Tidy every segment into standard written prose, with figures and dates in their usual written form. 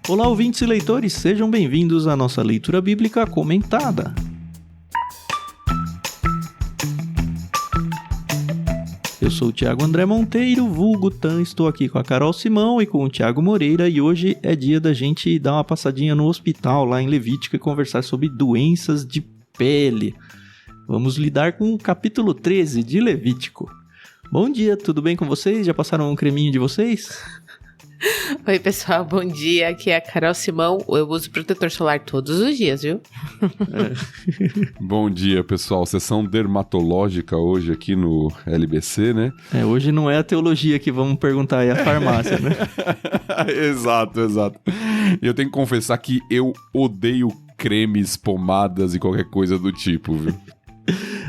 Olá, ouvintes e leitores, sejam bem-vindos à nossa leitura bíblica comentada. Eu sou o Thiago André Monteiro, vulgo Tan, estou aqui com a Carol Simão e com o Thiago Moreira e hoje é dia da gente dar uma passadinha no hospital lá em Levítico e conversar sobre doenças de pele. Vamos lidar com o capítulo 13 de Levítico. Bom dia, tudo bem com vocês? Já passaram um creminho de vocês? Oi pessoal, bom dia, aqui é a Carol Simão, eu uso protetor solar todos os dias, viu? Bom dia pessoal, sessão dermatológica hoje aqui no LBC, né? Hoje não é a teologia que vamos perguntar, é a farmácia, né? Exato. E eu tenho que confessar que eu odeio cremes, pomadas e qualquer coisa do tipo, viu?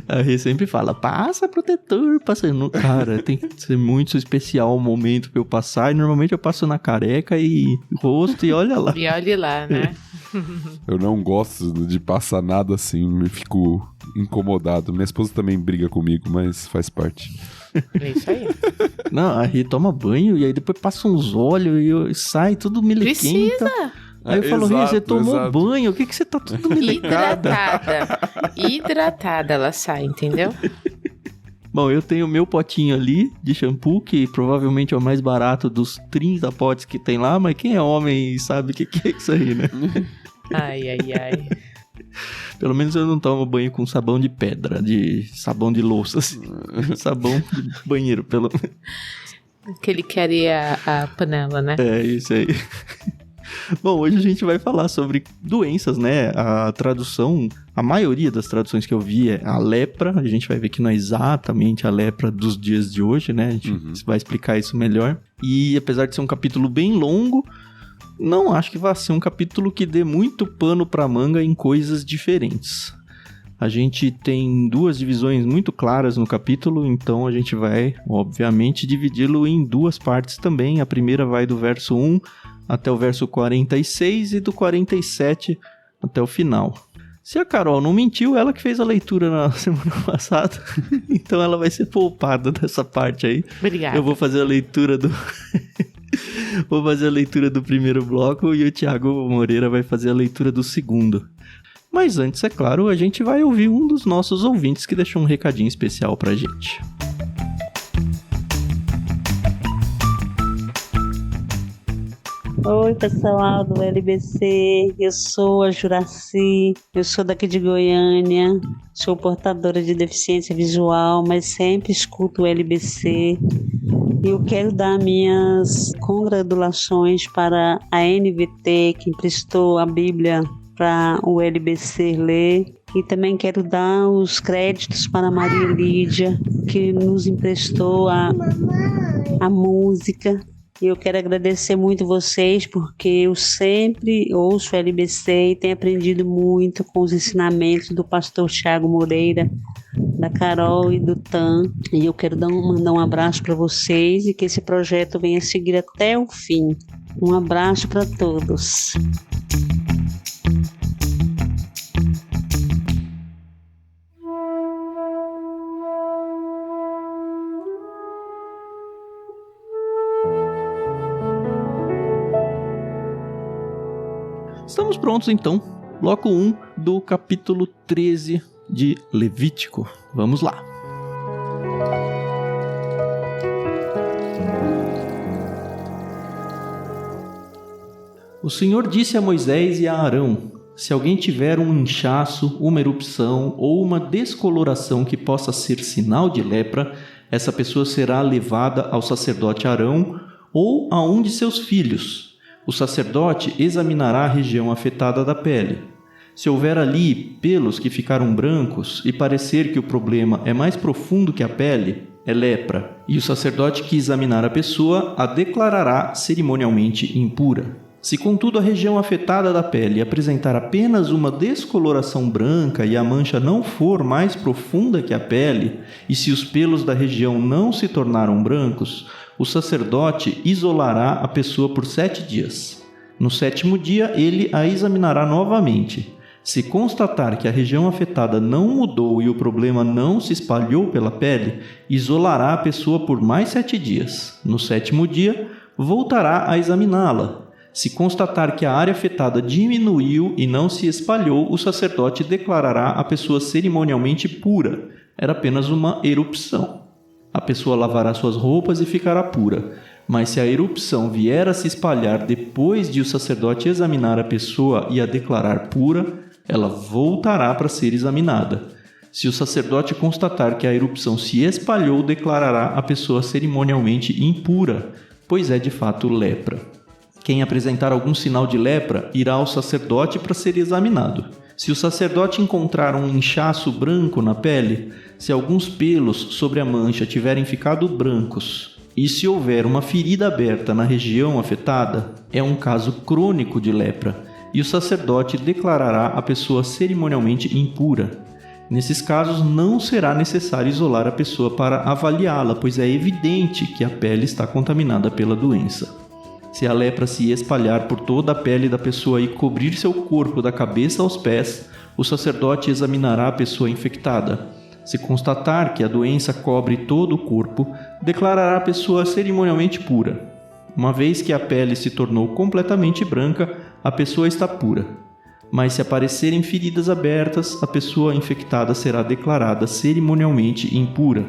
A Rê sempre fala, passa protetor, passa... Cara, tem que ser muito especial o momento pra eu passar, e normalmente eu passo na careca e rosto e olha lá. E olhe lá, né? Eu não gosto de passar nada assim, me fico incomodado. Minha esposa também briga comigo, mas faz parte. É isso aí. Não, a Rê toma banho e aí depois passa uns óleos e sai tudo melequenta. Precisa! Aí eu falo, Rê, você tomou banho, o que você tá tudo melecada? Hidratada ela sai, entendeu? Bom, eu tenho meu potinho ali de shampoo, que provavelmente é o mais barato dos 30 potes que tem lá, mas quem é homem sabe o que é isso aí, né? Ai. Pelo menos eu não tomo banho com sabão de pedra, de sabão de louça, assim. Sabão de banheiro, pelo menos. Que ele queria a panela, né? É, isso aí. Bom, hoje a gente vai falar sobre doenças, né? A tradução, a maioria das traduções que eu vi é a lepra. A gente vai ver que não é exatamente a lepra dos dias de hoje, né? A gente vai explicar isso melhor. E apesar de ser um capítulo bem longo, não acho que vai ser um capítulo que dê muito pano pra manga em coisas diferentes. A gente tem duas divisões muito claras no capítulo, então a gente vai, obviamente, dividi-lo em duas partes também. A primeira vai do verso 1 até o verso 46 e do 47 até o final. Se a Carol não mentiu, ela que fez a leitura na semana passada, então ela vai ser poupada dessa parte aí. Obrigada. Eu vou fazer a leitura do... vou fazer a leitura do primeiro bloco e o Thiago Moreira vai fazer a leitura do segundo. Mas antes, é claro, a gente vai ouvir um dos nossos ouvintes que deixou um recadinho especial pra gente. Oi pessoal do LBC, eu sou a Juraci, eu sou daqui de Goiânia, sou portadora de deficiência visual, mas sempre escuto o LBC. E eu quero dar minhas congratulações para a NVT que emprestou a Bíblia para o LBC ler. E também quero dar os créditos para a Maria Lídia, que nos emprestou a música. E eu quero agradecer muito vocês, porque eu sempre ouço o LBC e tenho aprendido muito com os ensinamentos do pastor Thiago Moreira, da Carol e do Tan. E eu quero mandar um abraço para vocês e que esse projeto venha seguir até o fim. Um abraço para todos. Estamos prontos então, bloco 1 do capítulo 13 de Levítico. Vamos lá. O Senhor disse a Moisés e a Arão: se alguém tiver um inchaço, uma erupção ou uma descoloração que possa ser sinal de lepra, essa pessoa será levada ao sacerdote Arão ou a um de seus filhos. O sacerdote examinará a região afetada da pele. Se houver ali pelos que ficaram brancos e parecer que o problema é mais profundo que a pele, é lepra, e o sacerdote que examinar a pessoa a declarará cerimonialmente impura. Se, contudo, a região afetada da pele apresentar apenas uma descoloração branca e a mancha não for mais profunda que a pele, e se os pelos da região não se tornaram brancos, o sacerdote isolará a pessoa por 7 dias. No 7º dia, ele a examinará novamente. Se constatar que a região afetada não mudou e o problema não se espalhou pela pele, isolará a pessoa por mais 7 dias. No 7º dia, voltará a examiná-la. Se constatar que a área afetada diminuiu e não se espalhou, o sacerdote declarará a pessoa cerimonialmente pura. Era apenas uma erupção. A pessoa lavará suas roupas e ficará pura. Mas se a erupção vier a se espalhar depois de o sacerdote examinar a pessoa e a declarar pura, ela voltará para ser examinada. Se o sacerdote constatar que a erupção se espalhou, declarará a pessoa cerimonialmente impura, pois é de fato lepra. Quem apresentar algum sinal de lepra irá ao sacerdote para ser examinado. Se o sacerdote encontrar um inchaço branco na pele, se alguns pelos sobre a mancha tiverem ficado brancos e se houver uma ferida aberta na região afetada, é um caso crônico de lepra, e o sacerdote declarará a pessoa cerimonialmente impura. Nesses casos, não será necessário isolar a pessoa para avaliá-la, pois é evidente que a pele está contaminada pela doença. Se a lepra se espalhar por toda a pele da pessoa e cobrir seu corpo da cabeça aos pés, o sacerdote examinará a pessoa infectada. Se constatar que a doença cobre todo o corpo, declarará a pessoa cerimonialmente pura. Uma vez que a pele se tornou completamente branca, a pessoa está pura. Mas se aparecerem feridas abertas, a pessoa infectada será declarada cerimonialmente impura.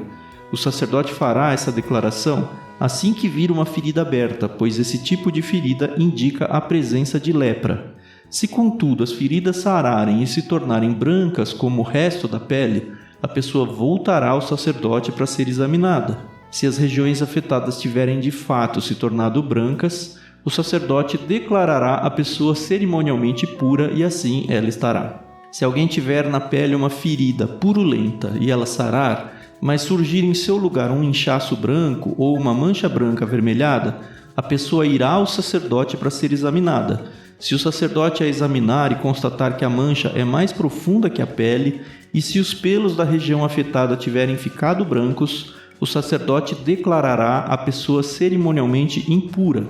O sacerdote fará essa declaração assim que vir uma ferida aberta, pois esse tipo de ferida indica a presença de lepra. Se, contudo, as feridas sararem e se tornarem brancas como o resto da pele, a pessoa voltará ao sacerdote para ser examinada. Se as regiões afetadas tiverem de fato se tornado brancas, o sacerdote declarará a pessoa cerimonialmente pura e assim ela estará. Se alguém tiver na pele uma ferida purulenta e ela sarar, mas surgir em seu lugar um inchaço branco ou uma mancha branca avermelhada, a pessoa irá ao sacerdote para ser examinada. Se o sacerdote a examinar e constatar que a mancha é mais profunda que a pele, e se os pelos da região afetada tiverem ficado brancos, o sacerdote declarará a pessoa cerimonialmente impura.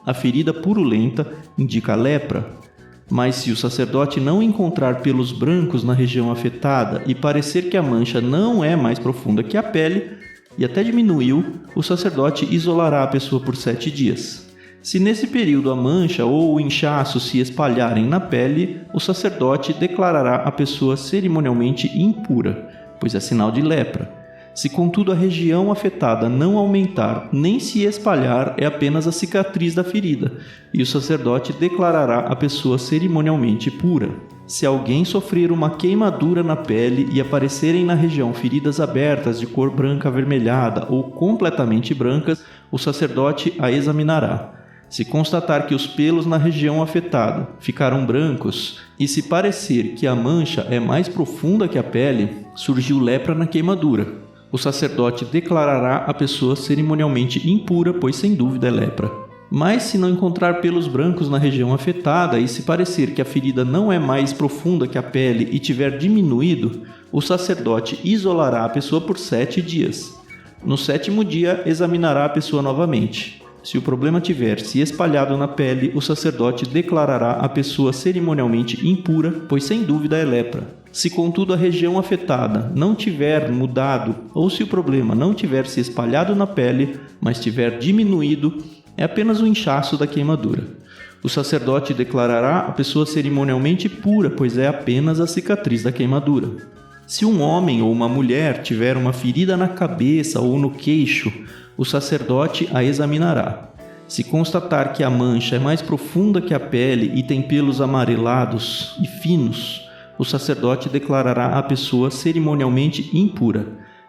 A ferida purulenta indica a lepra. Mas se o sacerdote não encontrar pelos brancos na região afetada e parecer que a mancha não é mais profunda que a pele e até diminuiu, o sacerdote isolará a pessoa por 7 dias. Se nesse período a mancha ou o inchaço se espalharem na pele, o sacerdote declarará a pessoa cerimonialmente impura, pois é sinal de lepra. Se, contudo, a região afetada não aumentar nem se espalhar, é apenas a cicatriz da ferida, e o sacerdote declarará a pessoa cerimonialmente pura. Se alguém sofrer uma queimadura na pele e aparecerem na região feridas abertas de cor branca avermelhada ou completamente brancas, o sacerdote a examinará. Se constatar que os pelos na região afetada ficaram brancos e se parecer que a mancha é mais profunda que a pele, surgiu lepra na queimadura. O sacerdote declarará a pessoa cerimonialmente impura, pois sem dúvida é lepra. Mas se não encontrar pelos brancos na região afetada e se parecer que a ferida não é mais profunda que a pele e tiver diminuído, o sacerdote isolará a pessoa por 7 dias. No 7º dia, examinará a pessoa novamente. Se o problema tiver se espalhado na pele, o sacerdote declarará a pessoa cerimonialmente impura, pois sem dúvida é lepra. Se, contudo, a região afetada não tiver mudado ou se o problema não tiver se espalhado na pele, mas tiver diminuído, é apenas o inchaço da queimadura. O sacerdote declarará a pessoa cerimonialmente pura, pois é apenas a cicatriz da queimadura. Se um homem ou uma mulher tiver uma ferida na cabeça ou no queixo, o sacerdote a examinará. Se constatar que a mancha é mais profunda que a pele e tem pelos amarelados e finos, o sacerdote declarará a pessoa cerimonialmente impura.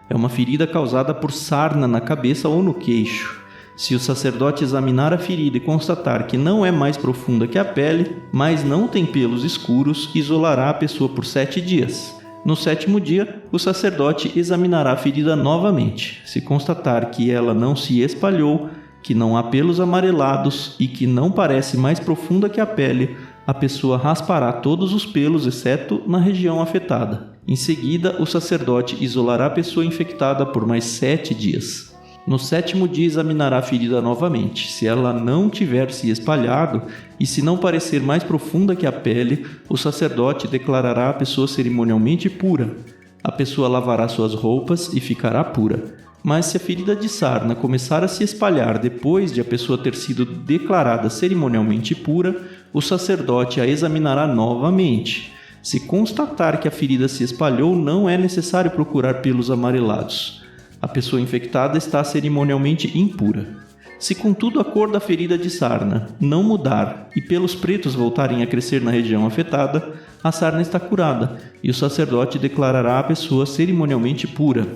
É uma ferida causada por sarna na cabeça ou no queixo. Se o sacerdote examinar a ferida e constatar que não é mais profunda que a pele, mas não tem pelos escuros, isolará a pessoa por 7 dias. No 7º dia, o sacerdote examinará a ferida novamente. Se constatar que ela não se espalhou, que não há pelos amarelados e que não parece mais profunda que a pele, a pessoa raspará todos os pelos, exceto na região afetada. Em seguida, o sacerdote isolará a pessoa infectada por mais 7 dias. No 7º dia, examinará a ferida novamente. Se ela não tiver se espalhado e se não parecer mais profunda que a pele, o sacerdote declarará a pessoa cerimonialmente pura. A pessoa lavará suas roupas e ficará pura. Mas se a ferida de sarna começar a se espalhar depois de a pessoa ter sido declarada cerimonialmente pura, o sacerdote a examinará novamente. Se constatar que a ferida se espalhou, não é necessário procurar pelos amarelados. A pessoa infectada está cerimonialmente impura. Se, contudo, a cor da ferida de sarna não mudar e pelos pretos voltarem a crescer na região afetada, a sarna está curada e o sacerdote declarará a pessoa cerimonialmente pura.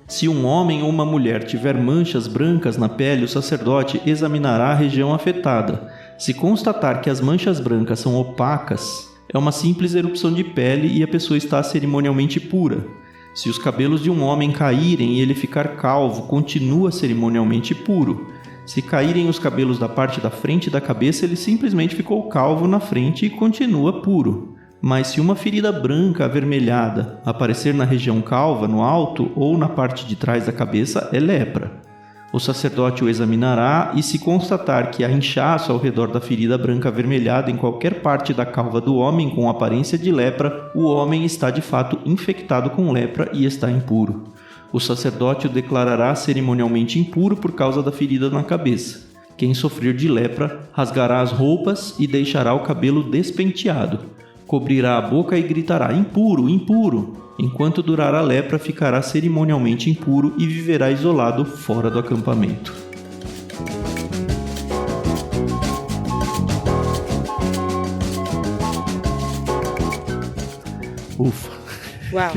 Se um homem ou uma mulher tiver manchas brancas na pele, o sacerdote examinará a região afetada. Se constatar que as manchas brancas são opacas, é uma simples erupção de pele e a pessoa está cerimonialmente pura. Se os cabelos de um homem caírem e ele ficar calvo, continua cerimonialmente puro. Se caírem os cabelos da parte da frente da cabeça, ele simplesmente ficou calvo na frente e continua puro. Mas se uma ferida branca avermelhada aparecer na região calva, no alto ou na parte de trás da cabeça, é lepra. O sacerdote o examinará e, se constatar que há inchaço ao redor da ferida branca avermelhada em qualquer parte da calva do homem com aparência de lepra, o homem está de fato infectado com lepra e está impuro. O sacerdote o declarará cerimonialmente impuro por causa da ferida na cabeça. Quem sofrer de lepra rasgará as roupas e deixará o cabelo despenteado. Cobrirá a boca e gritará: impuro, impuro. Enquanto durar a lepra, ficará cerimonialmente impuro e viverá isolado fora do acampamento. Ufa. Uau.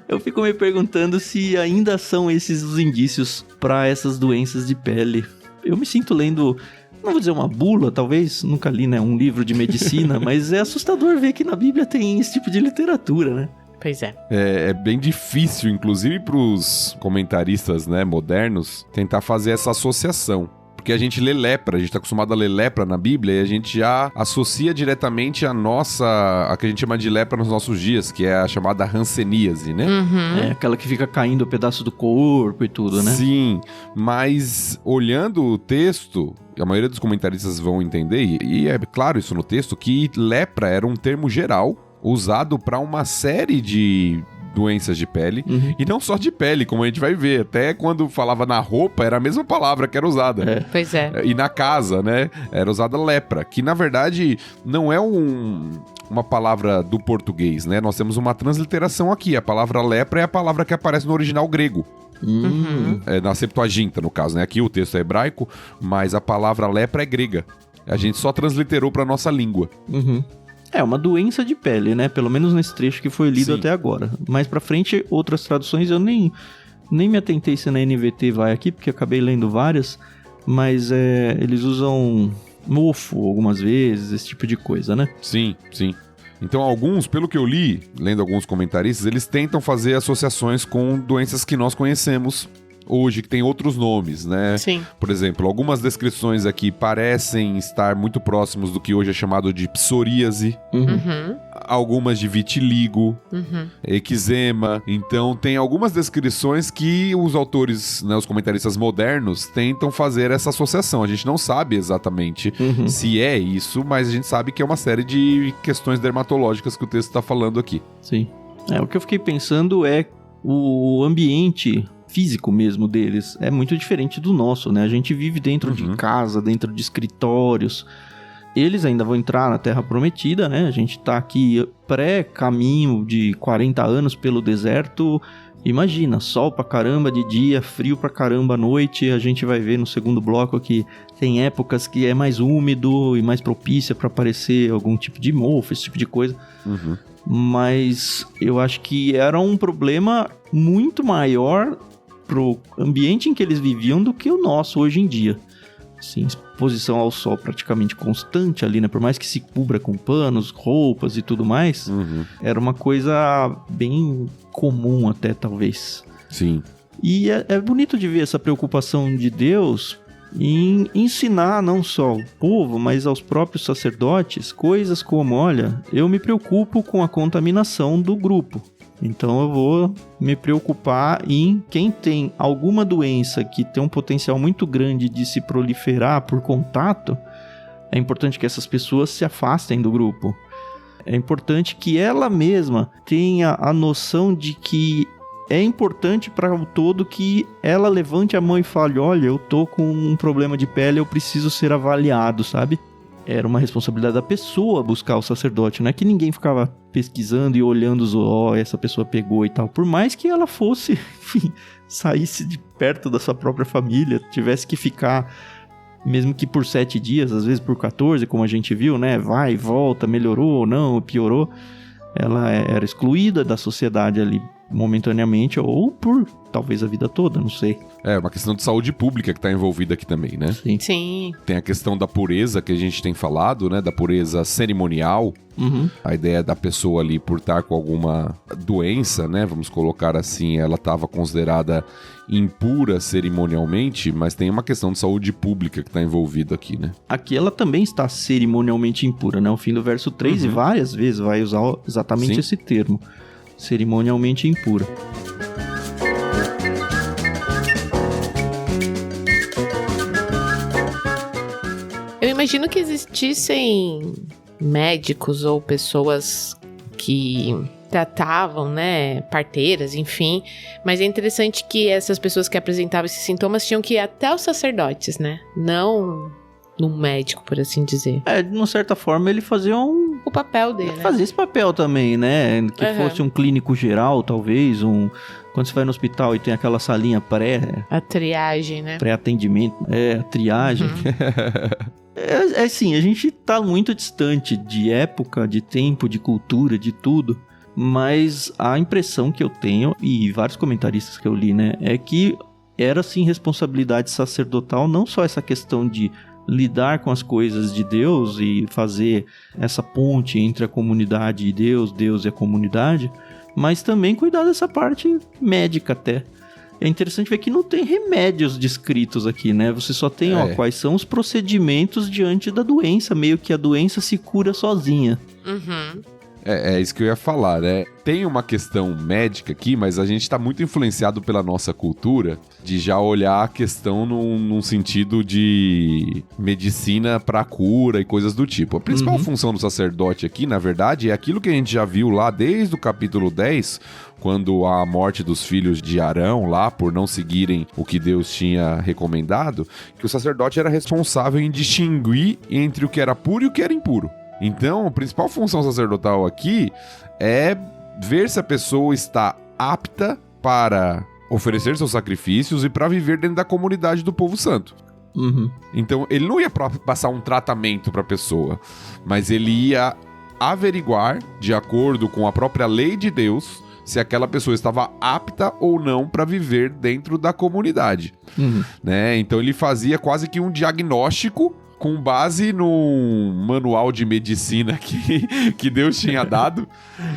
Eu fico me perguntando se ainda são esses os indícios para essas doenças de pele. Eu me sinto lendo, não vou dizer uma bula, talvez, nunca li, né, um livro de medicina, mas é assustador ver que na Bíblia tem esse tipo de literatura, né? Pois é. É bem difícil, inclusive para os comentaristas, né, modernos, tentar fazer essa associação. Porque a gente lê lepra, a gente tá acostumado a ler lepra na Bíblia e a gente já associa diretamente a que a gente chama de lepra nos nossos dias, que é a chamada hanseníase, né? Uhum. É aquela que fica caindo pedaço do corpo e tudo, né? Sim, mas olhando o texto, a maioria dos comentaristas vão entender, e é claro isso no texto, que lepra era um termo geral usado para uma série de doenças de pele, e não só de pele, como a gente vai ver, até quando falava na roupa, era a mesma palavra que era usada. É. Pois é. E na casa, né, era usada lepra, que na verdade não é uma palavra do português, né, nós temos uma transliteração aqui, a palavra lepra é a palavra que aparece no original grego. Na Septuaginta, no caso, né, aqui o texto é hebraico, mas a palavra lepra é grega, a gente só transliterou para nossa língua. É uma doença de pele, né? Pelo menos nesse trecho que foi lido Sim. até agora. Mais pra frente, outras traduções eu nem me atentei se na NVT vai aqui, porque acabei lendo várias, mas eles usam mofo algumas vezes, esse tipo de coisa, né? Sim, sim. Então alguns, pelo que eu li, lendo alguns comentaristas, eles tentam fazer associações com doenças que nós conhecemos hoje, que tem outros nomes, né? Sim. Por exemplo, algumas descrições aqui parecem estar muito próximos do que hoje é chamado de psoríase, algumas de vitiligo, eczema. Então, tem algumas descrições que os autores, né, os comentaristas modernos, tentam fazer essa associação. A gente não sabe exatamente se é isso, mas a gente sabe que é uma série de questões dermatológicas que o texto está falando aqui. Sim. O que eu fiquei pensando é o ambiente físico mesmo deles é muito diferente do nosso, né? A gente vive dentro de casa, dentro de escritórios. Eles ainda vão entrar na Terra Prometida, né? A gente tá aqui pré-caminho de 40 anos pelo deserto. Imagina, sol pra caramba de dia, frio pra caramba à noite. A gente vai ver no segundo bloco que tem épocas que é mais úmido e mais propícia pra aparecer algum tipo de mofo, esse tipo de coisa. Mas eu acho que era um problema muito maior pro ambiente em que eles viviam do que o nosso hoje em dia. Assim, exposição ao sol praticamente constante ali, né? Por mais que se cubra com panos, roupas e tudo mais, era uma coisa bem comum até, talvez. Sim. E é bonito de ver essa preocupação de Deus em ensinar não só o povo, mas aos próprios sacerdotes, coisas como, olha, eu me preocupo com a contaminação do grupo. Então eu vou me preocupar em quem tem alguma doença que tem um potencial muito grande de se proliferar por contato. É importante que essas pessoas se afastem do grupo. É importante que ela mesma tenha a noção de que é importante para o todo que ela levante a mão e fale, olha, eu tô com um problema de pele, eu preciso ser avaliado, sabe? Era uma responsabilidade da pessoa buscar o sacerdote, não é que ninguém ficava pesquisando e olhando essa pessoa pegou e tal. Por mais que ela fosse, enfim, saísse de perto da sua própria família, tivesse que ficar, mesmo que por 7 dias, às vezes por 14, como a gente viu, né? Vai e volta, melhorou ou não, piorou. Ela era excluída da sociedade ali momentaneamente ou por talvez a vida toda, não sei. É uma questão de saúde pública que tá envolvida aqui também, né? Sim. Tem a questão da pureza que a gente tem falado, né? Da pureza cerimonial. Uhum. A ideia da pessoa ali por estar com alguma doença, né? Vamos colocar assim, ela estava considerada impura cerimonialmente, mas tem uma questão de saúde pública que tá envolvida aqui, né? Aqui ela também está cerimonialmente impura, né? O fim do verso 3 e várias vezes vai usar exatamente esse termo. Cerimonialmente impura. Eu imagino que existissem médicos ou pessoas que tratavam, né, parteiras, enfim, mas é interessante que essas pessoas que apresentavam esses sintomas tinham que ir até os sacerdotes, né, não num médico, por assim dizer. De uma certa forma ele fazia o papel dele, né? Fazia esse papel também, né, que fosse um clínico geral, talvez, quando você vai no hospital e tem aquela salinha a triagem, né? Pré-atendimento, a triagem. Assim, a gente tá muito distante de época, de tempo, de cultura, de tudo, mas a impressão que eu tenho, e vários comentaristas que eu li, né, é que era, sim, responsabilidade sacerdotal, não só essa questão de lidar com as coisas de Deus e fazer essa ponte entre a comunidade e Deus e a comunidade, mas também cuidar dessa parte médica até. É interessante ver que não tem remédios descritos aqui, né? Você só tem, quais são os procedimentos diante da doença, meio que a doença se cura sozinha. Uhum. É isso que eu ia falar, né? Tem uma questão médica aqui, mas a gente tá muito influenciado pela nossa cultura de já olhar a questão num sentido de medicina pra cura e coisas do tipo. A principal função do sacerdote aqui, na verdade, é aquilo que a gente já viu lá desde o capítulo 10, quando a morte dos filhos de Arão lá, por não seguirem o que Deus tinha recomendado, que o sacerdote era responsável em distinguir entre o que era puro e o que era impuro. Então, a principal função sacerdotal aqui é ver se a pessoa está apta para oferecer seus sacrifícios e para viver dentro da comunidade do povo santo. Então, ele não ia passar um tratamento para a pessoa, mas ele ia averiguar, de acordo com a própria lei de Deus, se aquela pessoa estava apta ou não para viver dentro da comunidade. Né? Então, ele fazia quase que um diagnóstico com base no manual de medicina que Deus tinha dado,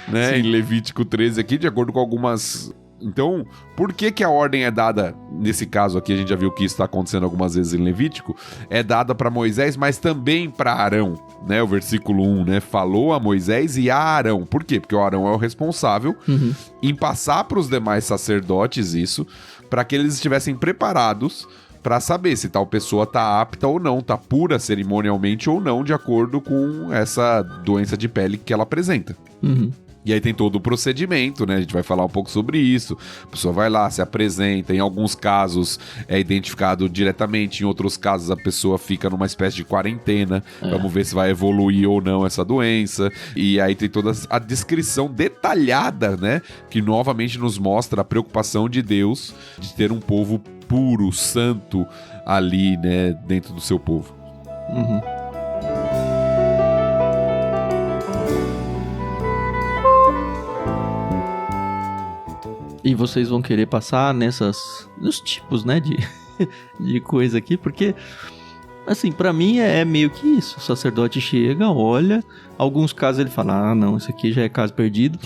né, em Levítico 13 aqui, de acordo com algumas... Então, por que a ordem é dada, nesse caso aqui, a gente já viu que isso está acontecendo algumas vezes em Levítico, é dada para Moisés, mas também para Arão, né, o versículo 1, né, falou a Moisés e a Arão. Por quê? Porque o Arão é o responsável em passar para os demais sacerdotes isso, para que eles estivessem preparados para saber se tal pessoa tá apta ou não, tá pura cerimonialmente ou não, de acordo com essa doença de pele que ela apresenta. E aí tem todo o procedimento, né? A gente vai falar um pouco sobre isso. A pessoa vai lá, se apresenta. Em alguns casos é identificado diretamente, em outros casos a pessoa fica numa espécie de quarentena. Vamos ver se vai evoluir ou não essa doença. E aí tem toda a descrição detalhada, né? Que novamente nos mostra a preocupação de Deus de ter um povo puro, santo ali, né? Dentro do seu povo. E vocês vão querer passar nos tipos, né, de coisa aqui, porque, assim, pra mim é meio que isso. O sacerdote chega, olha, alguns casos ele fala, não, esse aqui já é caso perdido,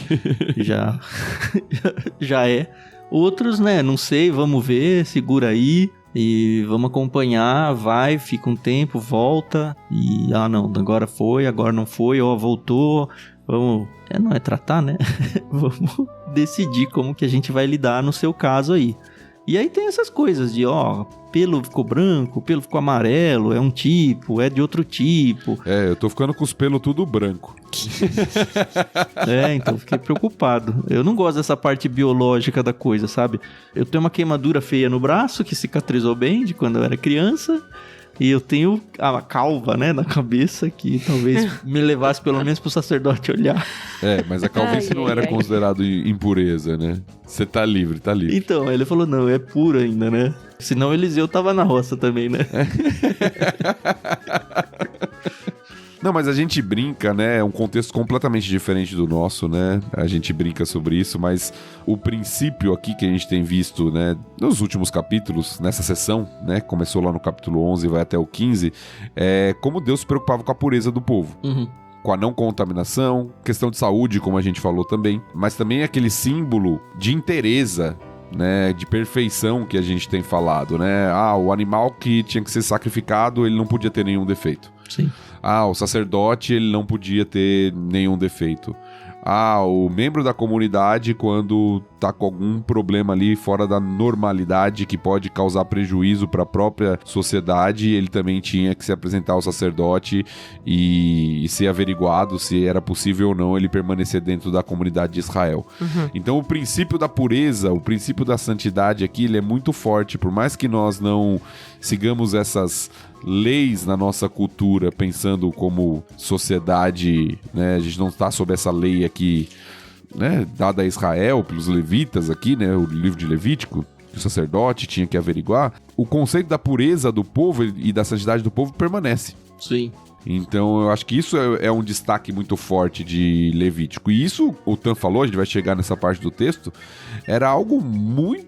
já é. Outros, né, não sei, vamos ver, segura aí e vamos acompanhar, vai, fica um tempo, volta e, não, agora foi, agora não foi, voltou, vamos, não é tratar, né, vamos decidir como que a gente vai lidar no seu caso aí. E aí tem essas coisas de, pelo ficou branco, pelo ficou amarelo, é um tipo, é de outro tipo. Eu tô ficando com os pelos tudo branco. Então fiquei preocupado. Eu não gosto dessa parte biológica da coisa, sabe? Eu tenho uma queimadura feia no braço, que cicatrizou bem de quando eu era criança. E eu tenho a calva, né, na cabeça, que talvez me levasse pelo menos pro sacerdote olhar. Mas a calvície não era considerado impureza, né? Você tá livre, tá livre. Então, ele falou, não, é puro ainda, né? Senão Eliseu tava na roça também, né? Não, mas a gente brinca, né? É um contexto completamente diferente do nosso, né? A gente brinca sobre isso, mas o princípio aqui que a gente tem visto, né? Nos últimos capítulos, nessa sessão, né? Começou lá no capítulo 11 e vai até o 15, é como Deus se preocupava com a pureza do povo. Com a não contaminação, questão de saúde, como a gente falou também, mas também aquele símbolo de inteireza, né, de perfeição que a gente tem falado, né? O animal que tinha que ser sacrificado, ele não podia ter nenhum defeito. Sim. O sacerdote, ele não podia ter nenhum defeito. O membro da comunidade, quando tá com algum problema ali fora da normalidade que pode causar prejuízo para a própria sociedade, ele também tinha que se apresentar ao sacerdote e ser averiguado se era possível ou não ele permanecer dentro da comunidade de Israel. Então o princípio da pureza, o princípio da santidade aqui, ele é muito forte, por mais que nós não sigamos essas leis na nossa cultura, pensando como sociedade, né? A gente não está sob essa lei aqui, né, dada a Israel pelos levitas aqui, né, o livro de Levítico, que o sacerdote tinha que averiguar. O conceito da pureza do povo e da santidade do povo permanece. Sim. Então eu acho que isso é um destaque muito forte de Levítico. E isso, o Tan falou, a gente vai chegar nessa parte do texto, era algo muito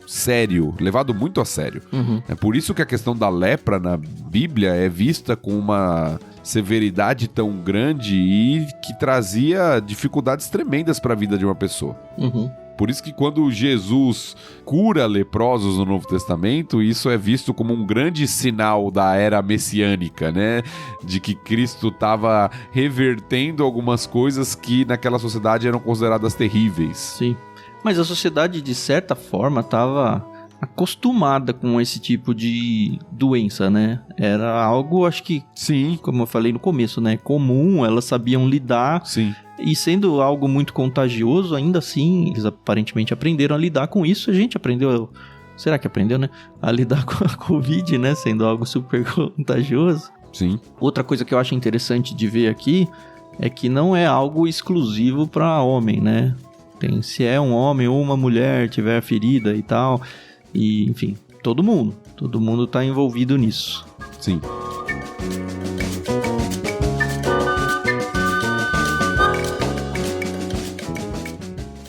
sério, levado muito a sério. É por isso que a questão da lepra na Bíblia é vista com uma severidade tão grande e que trazia dificuldades tremendas para a vida de uma pessoa. Por isso que quando Jesus cura leprosos no Novo Testamento, isso é visto como um grande sinal da era messiânica, né? De que Cristo estava revertendo algumas coisas que naquela sociedade eram consideradas terríveis. Sim. Mas a sociedade, de certa forma, estava acostumada com esse tipo de doença, né? Era algo, acho que, sim, como eu falei no começo, né? Comum, elas sabiam lidar. Sim. E sendo algo muito contagioso, ainda assim, eles aparentemente aprenderam a lidar com isso. A gente aprendeu, será que aprendeu, né? A lidar com a Covid, né? Sendo algo super contagioso. Sim. Outra coisa que eu acho interessante de ver aqui é que não é algo exclusivo para homem, né? Se é um homem ou uma mulher tiver ferida e tal, e enfim, todo mundo tá envolvido nisso. Sim.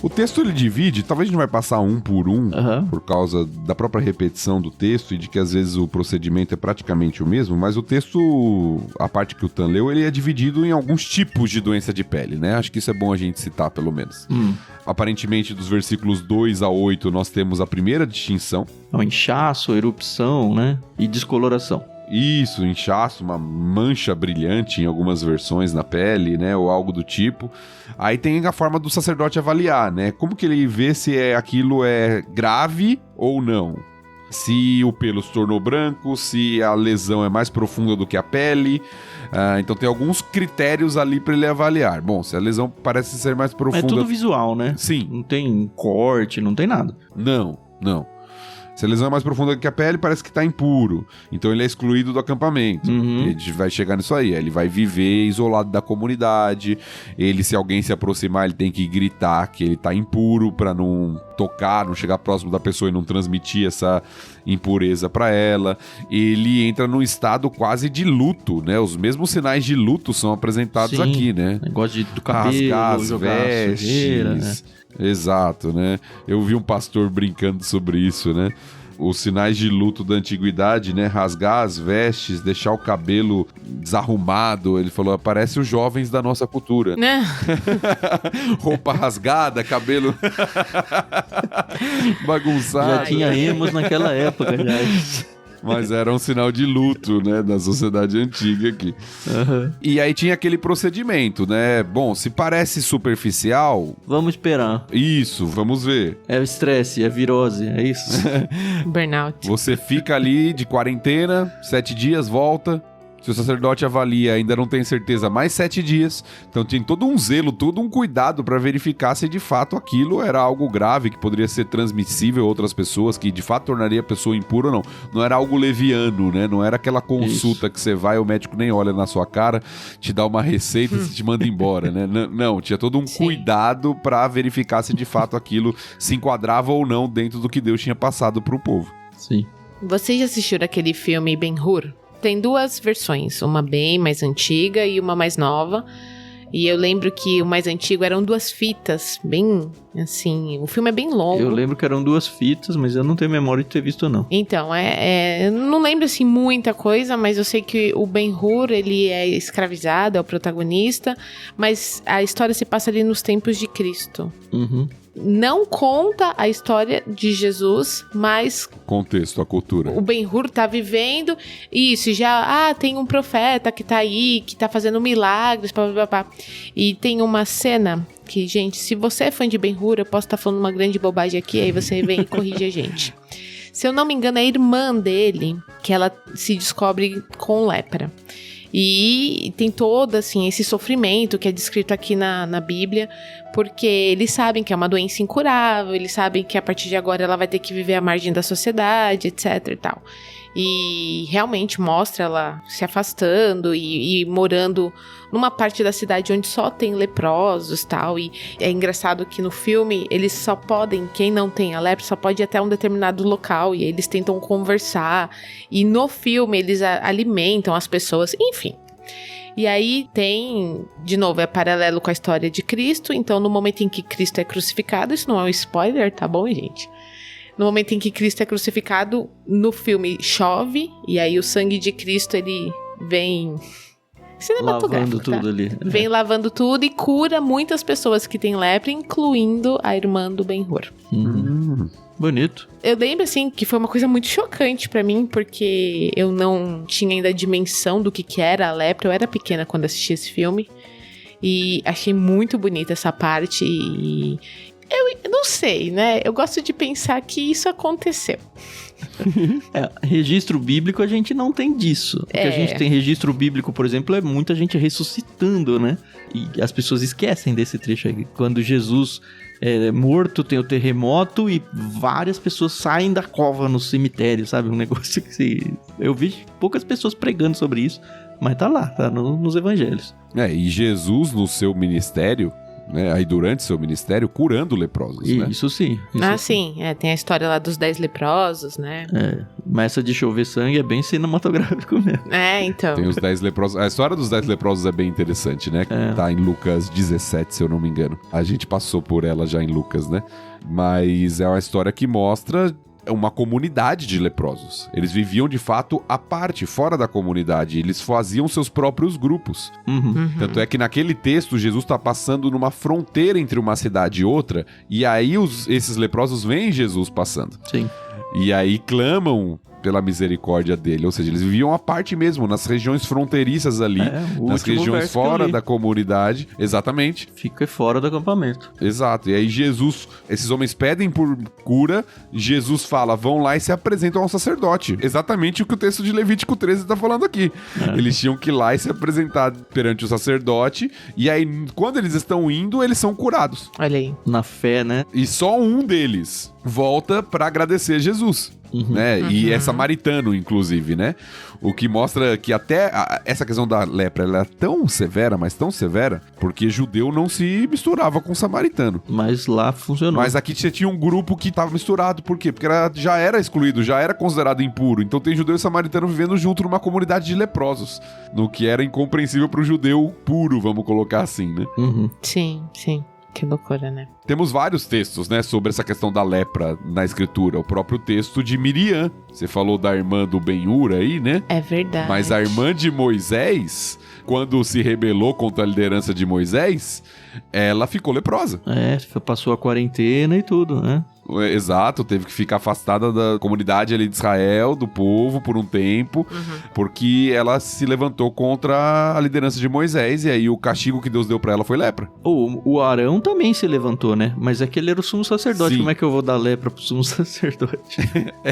O texto ele divide, talvez a gente vai passar um por um, por causa da própria repetição do texto e de que às vezes o procedimento é praticamente o mesmo, mas o texto, a parte que o Tan leu, ele é dividido em alguns tipos de doença de pele, né? Acho que isso é bom a gente citar, pelo menos. Aparentemente, dos versículos 2 a 8, nós temos a primeira distinção. É um inchaço, erupção, né? E descoloração. Isso, inchaço, uma mancha brilhante em algumas versões na pele, né, ou algo do tipo. Aí tem a forma do sacerdote avaliar, né, como que ele vê se aquilo é grave ou não. Se o pelo se tornou branco, se a lesão é mais profunda do que a pele. Então tem alguns critérios ali para ele avaliar. Bom, se a lesão parece ser mais profunda... É tudo visual, né? Sim. Não tem corte, não tem nada. Não. Se a lesão é mais profunda que a pele, parece que está impuro. Então ele é excluído do acampamento. Ele vai chegar nisso aí. Ele vai viver isolado da comunidade. Ele, se alguém se aproximar, ele tem que gritar que ele está impuro para não tocar, não chegar próximo da pessoa e não transmitir essa impureza para ela. Ele entra num estado quase de luto, né? Os mesmos sinais de luto são apresentados aqui, né? Negócio do cabelo, rasgar as jogar vestes. sujeira, né? Exato, né? Eu vi um pastor brincando sobre isso, né? Os sinais de luto da antiguidade, né? Rasgar as vestes, deixar o cabelo desarrumado. Ele falou, parece os jovens da nossa cultura. Roupa rasgada, cabelo bagunçado. Já tinha emos naquela época, já. Mas era um sinal de luto, né, da sociedade antiga aqui. Uhum. E aí tinha aquele procedimento, né? Bom, se parece superficial... Vamos esperar. Isso, vamos ver. É estresse, é virose, é isso? Burnout. Você fica ali de quarentena, 7 dias, volta... Se o sacerdote avalia, ainda não tem certeza, mais 7 dias. Então tem todo um zelo, todo um cuidado para verificar se de fato aquilo era algo grave, que poderia ser transmissível a outras pessoas, que de fato tornaria a pessoa impura ou não. Não era algo leviano, né? Não era aquela consulta que você vai, o médico nem olha na sua cara, te dá uma receita e te manda embora, né? Não, tinha todo um cuidado para verificar se de fato aquilo se enquadrava ou não dentro do que Deus tinha passado para o povo. Sim. Vocês já assistiram aquele filme Ben-Hur? Tem 2 versões, uma bem mais antiga e uma mais nova. E eu lembro que o mais antigo eram 2 fitas, bem assim, o filme é bem longo. Eu lembro que eram 2 fitas, mas eu não tenho memória de ter visto, não. Então, eu não lembro assim muita coisa, mas eu sei que o Ben-Hur, ele é escravizado, é o protagonista, mas a história se passa ali nos tempos de Cristo. Uhum. Não conta a história de Jesus, mas... Contexto, a cultura. O Ben-Hur tá vivendo isso, já... tem um profeta que tá aí, que tá fazendo milagres, blá, blá, blá. E tem uma cena que, gente, se você é fã de Ben-Hur, eu posso estar falando uma grande bobagem aqui, aí você vem e corrige a gente. Se eu não me engano, é a irmã dele, que ela se descobre com lepra. E tem todo, assim, esse sofrimento que é descrito aqui na Bíblia, porque eles sabem que é uma doença incurável, eles sabem que a partir de agora ela vai ter que viver à margem da sociedade, etc e tal. E realmente mostra ela se afastando e morando numa parte da cidade onde só tem leprosos e tal. E é engraçado que no filme eles só podem, quem não tem a lepra, só pode ir até um determinado local e eles tentam conversar. E no filme eles alimentam as pessoas, enfim. E aí tem, de novo, é paralelo com a história de Cristo. Então no momento em que Cristo é crucificado, isso não é um spoiler, tá bom, gente? No momento em que Cristo é crucificado, no filme chove, e aí o sangue de Cristo, ele vem cinematográfico, lavando tudo ali. Vem lavando tudo e cura muitas pessoas que têm lepra, incluindo a irmã do Ben-Hur. Bonito. Eu lembro, assim, que foi uma coisa muito chocante pra mim, porque eu não tinha ainda a dimensão do que era a lepra. Eu era pequena quando assisti esse filme, e achei muito bonita essa parte, e... Eu não sei, né? Eu gosto de pensar que isso aconteceu. Registro bíblico a gente não tem disso. O que a gente tem registro bíblico, por exemplo, é muita gente ressuscitando, né? E as pessoas esquecem desse trecho aí. Quando Jesus é morto, tem o terremoto e várias pessoas saem da cova no cemitério, sabe? Um negócio que eu vi poucas pessoas pregando sobre isso, mas tá lá, tá nos evangelhos. E Jesus no seu ministério... né, aí durante seu ministério, curando leprosos, né? Isso sim. Sim. Tem a história lá dos 10 leprosos, né? Mas essa de chover sangue é bem cinematográfico mesmo. Então. Tem os 10 leprosos. A história dos 10 leprosos é bem interessante, né? Tá em Lucas 17, se eu não me engano. A gente passou por ela já em Lucas, né? Mas é uma história que mostra... uma comunidade de leprosos. Eles viviam de fato à parte, fora da comunidade. Eles faziam seus próprios grupos. Tanto é que naquele texto Jesus está passando numa fronteira entre uma cidade e outra, e aí esses leprosos veem Jesus passando. Sim. E aí clamam pela misericórdia dele, ou seja, eles viviam à parte mesmo, nas regiões fronteiriças ali, nas regiões fora da comunidade, exatamente. Fica fora do acampamento. Exato, e aí Jesus, esses homens pedem por cura, Jesus fala, vão lá e se apresentam ao sacerdote, exatamente o que o texto de Levítico 13 está falando aqui. Eles tinham que ir lá e se apresentar perante o sacerdote, e aí quando eles estão indo, eles são curados. Olha aí. Na fé, né? E só um deles volta para agradecer Jesus. Né? E é samaritano, inclusive, né? O que mostra que até essa questão da lepra, ela é tão severa, mas tão severa, porque judeu não se misturava com samaritano. Mas lá funcionou. Mas aqui você tinha um grupo que estava misturado, por quê? Porque já era excluído, já era considerado impuro. Então tem judeu e samaritano vivendo junto numa comunidade de leprosos, no que era incompreensível para o judeu puro, vamos colocar assim, né? Sim. Que loucura, né? Temos vários textos, né, sobre essa questão da lepra na escritura. O próprio texto de Miriam. Você falou da irmã do Ben-Hur aí, né? É verdade. Mas a irmã de Moisés, quando se rebelou contra a liderança de Moisés, ela ficou leprosa. Passou a quarentena e tudo, né? Exato, teve que ficar afastada da comunidade ali de Israel, do povo, por um tempo, porque ela se levantou contra a liderança de Moisés, e aí o castigo que Deus deu pra ela foi lepra. O Arão também se levantou, né? Mas é que ele era o sumo sacerdote. Sim. Como é que eu vou dar lepra pro sumo sacerdote?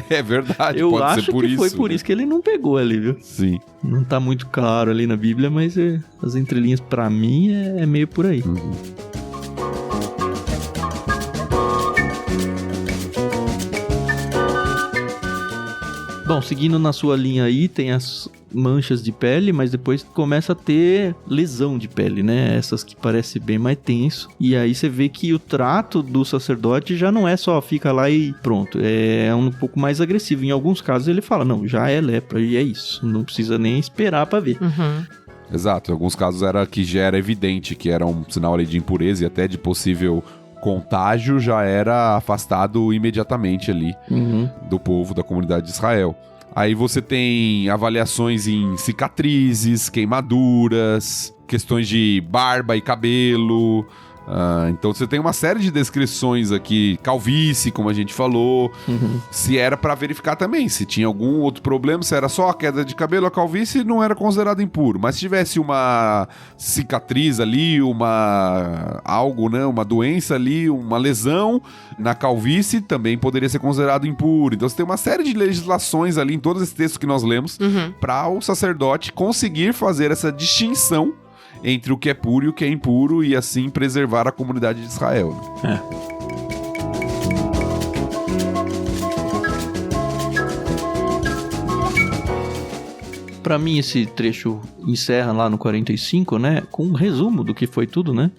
É verdade, Eu pode acho ser por que isso. foi por né? isso que ele não pegou ali, viu? Sim. Não tá muito claro ali na Bíblia, mas as entrelinhas pra mim é meio por aí. Bom, seguindo na sua linha aí, tem as manchas de pele, mas depois começa a ter lesão de pele, né? Essas que parece bem mais tenso. E aí você vê que o trato do sacerdote já não é só fica lá e pronto. É um pouco mais agressivo. Em alguns casos ele fala, não, já é lepra e é isso. Não precisa nem esperar pra ver. Exato, em alguns casos era que já era evidente que era um sinal ali de impureza e até de possível contágio, já era afastado imediatamente ali do povo, da comunidade de Israel. Aí você tem avaliações em cicatrizes, queimaduras, questões de barba e cabelo. Então você tem uma série de descrições aqui, calvície, como a gente falou, se era pra verificar também, se tinha algum outro problema, se era só a queda de cabelo, a calvície não era considerado impuro, mas se tivesse uma cicatriz ali, algo, né, uma doença ali, uma lesão na calvície, também poderia ser considerado impuro. Então você tem uma série de legislações ali em todos esses textos que nós lemos, para o sacerdote conseguir fazer essa distinção entre o que é puro e o que é impuro e assim preservar a comunidade de Israel. Pra mim esse trecho encerra lá no 45, né, com um resumo do que foi tudo, né?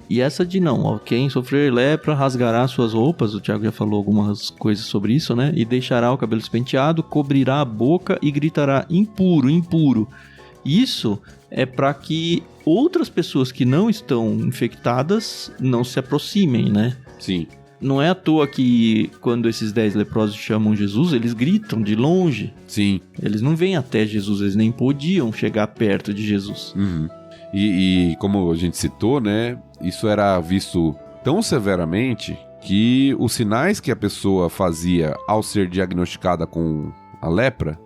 E essa de não, ó, quem sofrer lepra rasgará suas roupas, o Tiago já falou algumas coisas sobre isso, né? E deixará o cabelo despenteado, cobrirá a boca e gritará impuro, impuro. Isso é para que outras pessoas que não estão infectadas não se aproximem, né? Sim. Não é à toa que quando esses 10 leprosos chamam Jesus, eles gritam de longe. Sim. Eles não vêm até Jesus, eles nem podiam chegar perto de Jesus. E como a gente citou, né, isso era visto tão severamente que os sinais que a pessoa fazia ao ser diagnosticada com a lepra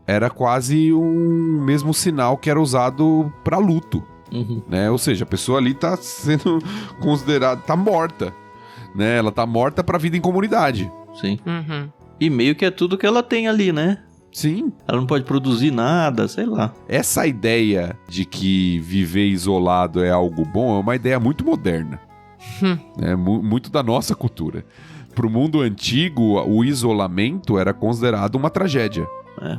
era quase um mesmo sinal que era usado para luto, né? Ou seja, a pessoa ali tá sendo considerada, tá morta, né? Ela tá morta pra vida em comunidade. Sim. E meio que é tudo que ela tem ali, né? Sim. Ela não pode produzir nada, sei lá. Essa ideia de que viver isolado é algo bom é uma ideia muito moderna. É muito da nossa cultura. Pro mundo antigo, o isolamento era considerado uma tragédia.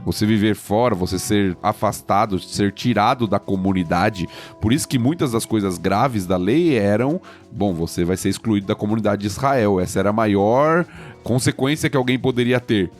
Você viver fora, você ser afastado, ser tirado da comunidade. Por isso que muitas das coisas graves da lei eram, bom, você vai ser excluído da comunidade de Israel. Essa era a maior consequência que alguém poderia ter.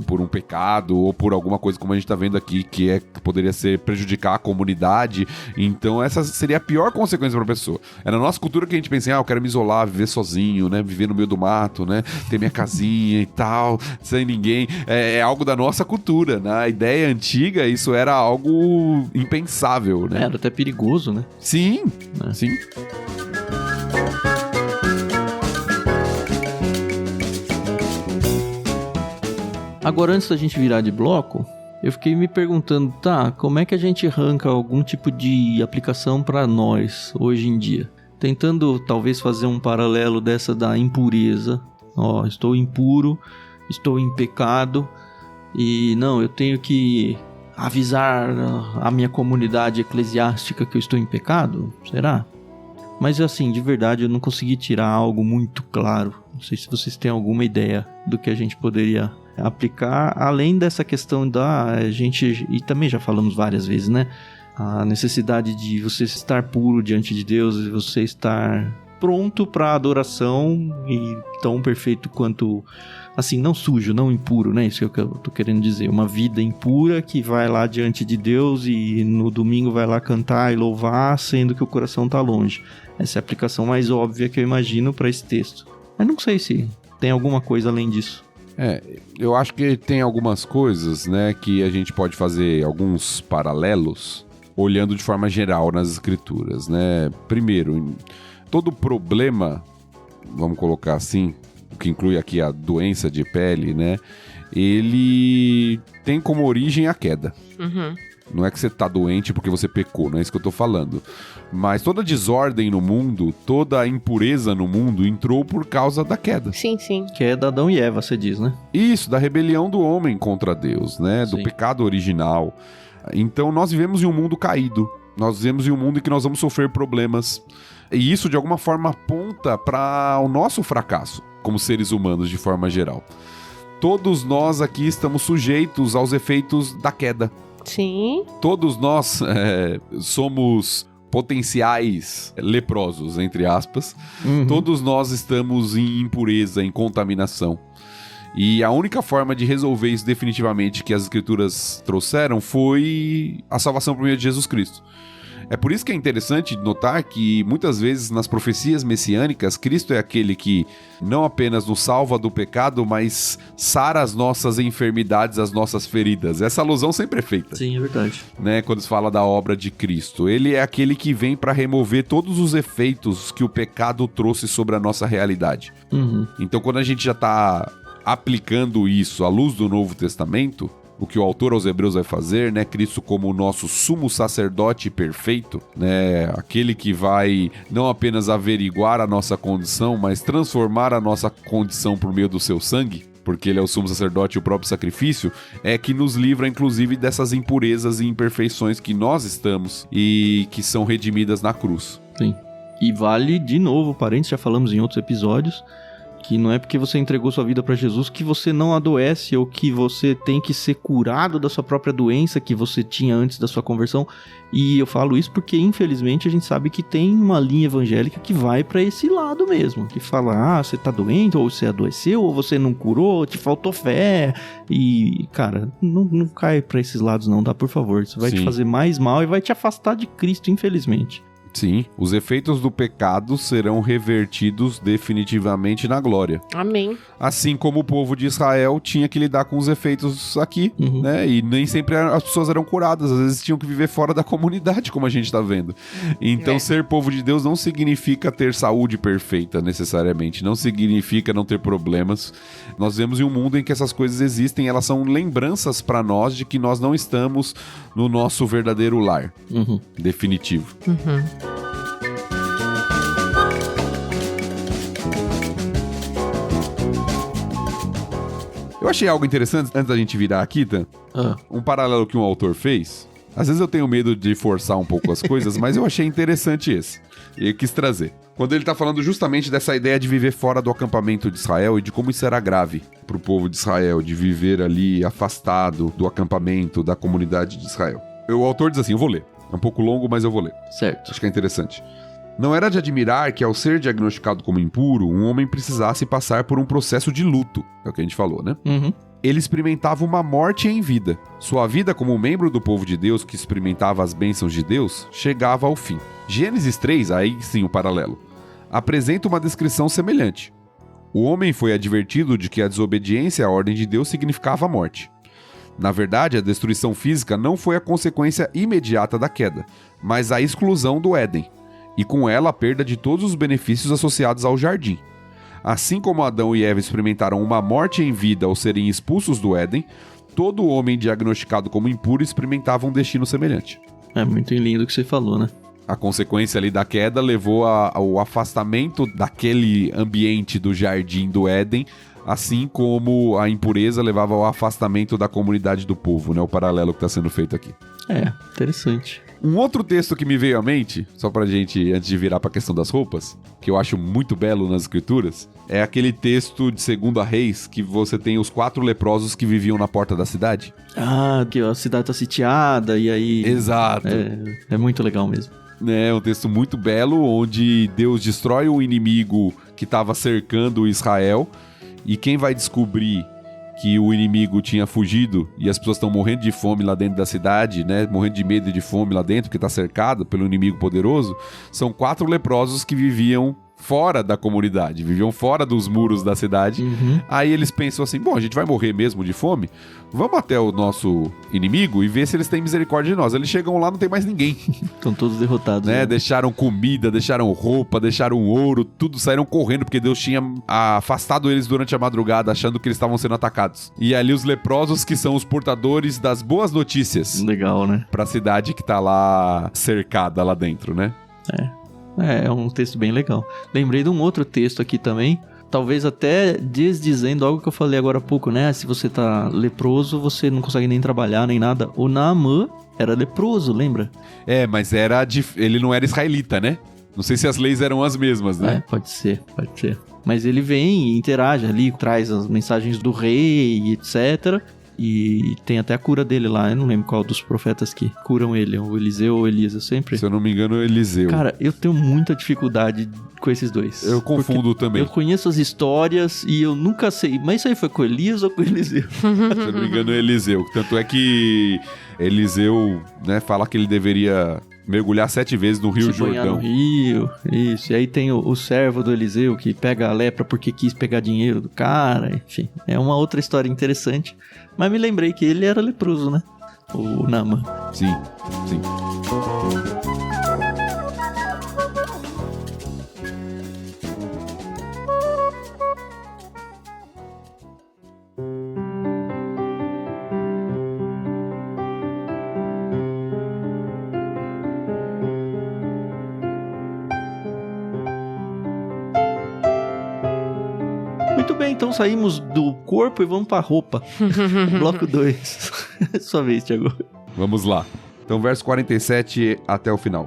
Por um pecado ou por alguma coisa como a gente tá vendo aqui, que poderia ser prejudicar a comunidade. Então essa seria a pior consequência pra pessoa. É na nossa cultura que a gente pensa, eu quero me isolar, viver sozinho, né, viver no meio do mato, né, ter minha casinha e tal, sem ninguém. É algo da nossa cultura. Na ideia antiga, isso era algo impensável, né? Era até perigoso, né? Sim, sim. Agora, antes da gente virar de bloco, eu fiquei me perguntando, como é que a gente arranca algum tipo de aplicação para nós hoje em dia? Tentando talvez fazer um paralelo dessa da impureza. Estou impuro, estou em pecado e não, eu tenho que avisar a minha comunidade eclesiástica que eu estou em pecado? Será? Mas assim, de verdade, eu não consegui tirar algo muito claro. Não sei se vocês têm alguma ideia do que a gente poderia aplicar, além dessa questão da gente, e também já falamos várias vezes, né? A necessidade de você estar puro diante de Deus, e você estar pronto para adoração e tão perfeito quanto, assim, não sujo, não impuro, né? Isso é o que eu tô querendo dizer. Uma vida impura que vai lá diante de Deus e no domingo vai lá cantar e louvar, sendo que o coração tá longe. Essa é a aplicação mais óbvia que eu imagino para esse texto. Mas não sei se tem alguma coisa além disso. Eu acho que tem algumas coisas, né, que a gente pode fazer alguns paralelos olhando de forma geral nas escrituras, né? Primeiro, todo problema, vamos colocar assim, que inclui aqui a doença de pele, né? Ele tem como origem a queda. Uhum. Não é que você tá doente porque você pecou, não é isso que eu tô falando. Mas toda desordem no mundo, toda impureza no mundo entrou por causa da queda. Sim, sim. Que é da Adão e Eva, você diz, né? Isso, da rebelião do homem contra Deus, né? Do Sim. pecado original. Então nós vivemos em um mundo caído. Nós vivemos em um mundo em que nós vamos sofrer problemas. E isso, de alguma forma, aponta para o nosso fracasso como seres humanos, de forma geral. Todos nós aqui estamos sujeitos aos efeitos da queda. Sim. Todos nós somos potenciais leprosos, entre aspas. Uhum. Todos nós estamos em impureza, em contaminação. E a única forma de resolver isso definitivamente que as escrituras trouxeram foi a salvação por meio de Jesus Cristo. É por isso que é interessante notar que muitas vezes nas profecias messiânicas, Cristo é aquele que não apenas nos salva do pecado, mas sara as nossas enfermidades, as nossas feridas. Essa alusão sempre é feita. Sim, é verdade. Né, quando se fala da obra de Cristo. Ele é aquele que vem para remover todos os efeitos que o pecado trouxe sobre a nossa realidade. Uhum. Então, quando a gente já está aplicando isso à luz do Novo Testamento, o que o autor aos Hebreus vai fazer, né? Cristo como o nosso sumo sacerdote perfeito, né? Aquele que vai não apenas averiguar a nossa condição, mas transformar a nossa condição por meio do seu sangue, porque ele é o sumo sacerdote e o próprio sacrifício, é que nos livra, inclusive, dessas impurezas e imperfeições que nós estamos e que são redimidas na cruz. Sim. E vale, de novo, parênteses, já falamos em outros episódios, que não é porque você entregou sua vida para Jesus que você não adoece ou que você tem que ser curado da sua própria doença que você tinha antes da sua conversão. E eu falo isso porque, infelizmente, a gente sabe que tem uma linha evangélica que vai para esse lado mesmo, que fala, você tá doente, ou você adoeceu, ou você não curou, te faltou fé. E, cara, não cai para esses lados não, tá? Por favor, isso vai te fazer mais mal e vai te afastar de Cristo, infelizmente. Sim, os efeitos do pecado serão revertidos definitivamente na glória. Amém. Assim como o povo de Israel tinha que lidar com os efeitos aqui, né? E nem sempre as pessoas eram curadas, às vezes tinham que viver fora da comunidade, como a gente tá vendo. Então, ser povo de Deus não significa ter saúde perfeita, necessariamente. Não significa não ter problemas. Nós vemos em um mundo em que essas coisas existem, elas são lembranças para nós de que nós não estamos no nosso verdadeiro lar. Definitivo. Eu achei algo interessante, antes da gente virar aqui, Tan, um paralelo que um autor fez. Às vezes eu tenho medo de forçar um pouco as coisas, mas eu achei interessante esse. E eu quis trazer. Quando ele tá falando justamente dessa ideia de viver fora do acampamento de Israel e de como isso era grave pro povo de Israel, de viver ali afastado do acampamento, da comunidade de Israel. O autor diz assim, eu vou ler. É um pouco longo, mas eu vou ler. Certo. Acho que é interessante. Não era de admirar que, ao ser diagnosticado como impuro, um homem precisasse passar por um processo de luto. É o que a gente falou, né? Ele experimentava uma morte em vida. Sua vida como membro do povo de Deus que experimentava as bênçãos de Deus chegava ao fim. Gênesis 3, aí sim o paralelo, apresenta uma descrição semelhante. O homem foi advertido de que a desobediência à ordem de Deus significava a morte. Na verdade, a destruição física não foi a consequência imediata da queda, mas a exclusão do Éden, e com ela a perda de todos os benefícios associados ao jardim. Assim como Adão e Eva experimentaram uma morte em vida ao serem expulsos do Éden, todo homem diagnosticado como impuro experimentava um destino semelhante. É muito lindo o que você falou, né? A consequência ali da queda levou ao afastamento daquele ambiente do jardim do Éden, assim como a impureza levava ao afastamento da comunidade do povo, né? O paralelo que está sendo feito aqui. É, interessante. Um outro texto que me veio à mente, só pra gente, antes de virar pra questão das roupas, que eu acho muito belo nas escrituras, é aquele texto de 2 Reis, que você tem os 4 leprosos que viviam na porta da cidade. Ah, que a cidade tá sitiada e aí... Exato. É muito legal mesmo. É um texto muito belo, onde Deus destrói o inimigo que estava cercando Israel, e quem vai descobrir que o inimigo tinha fugido e as pessoas estão morrendo de fome lá dentro da cidade, né? Morrendo de medo e de fome lá dentro, porque está cercado pelo inimigo poderoso, são 4 leprosos que viviam fora da comunidade, viviam fora dos muros da cidade. Aí eles pensam assim, bom, a gente vai morrer mesmo de fome, vamos até o nosso inimigo e ver se eles têm misericórdia de nós. Eles chegam lá, não tem mais ninguém. Estão todos derrotados. Né? Deixaram comida, deixaram roupa, deixaram ouro, tudo, saíram correndo, porque Deus tinha afastado eles durante a madrugada, achando que eles estavam sendo atacados. E ali os leprosos, que são os portadores das boas notícias. Legal, né? Pra cidade que tá lá cercada lá dentro, né? É um texto bem legal. Lembrei de um outro texto aqui também, talvez até desdizendo algo que eu falei agora há pouco, né? Se você tá leproso, você não consegue nem trabalhar, nem nada. O Naamã era leproso, lembra? Mas ele não era israelita, né? Não sei se as leis eram as mesmas, né? Pode ser. Mas ele vem e interage ali, traz as mensagens do rei, etc. E tem até a cura dele lá. Eu não lembro qual dos profetas que curam ele. O Eliseu ou Elias, eu sempre... Se eu não me engano, é Eliseu. Cara, eu tenho muita dificuldade com esses dois. Eu confundo também. Eu conheço as histórias e eu nunca sei. Mas isso aí foi com Elias ou com Eliseu? Se eu não me engano, é Eliseu. Tanto é que Eliseu, né, fala que ele deveria mergulhar 7 vezes no Rio Jordão. No rio, isso. E aí tem o servo do Eliseu que pega a lepra porque quis pegar dinheiro do cara. Enfim, é uma outra história interessante. Mas me lembrei que ele era leproso, né? O Naamã. Sim. Muito bem, então saímos do corpo e vamos pra roupa. Bloco 2. Sua vez, Thiago. Vamos lá. Então, verso 47 até o final.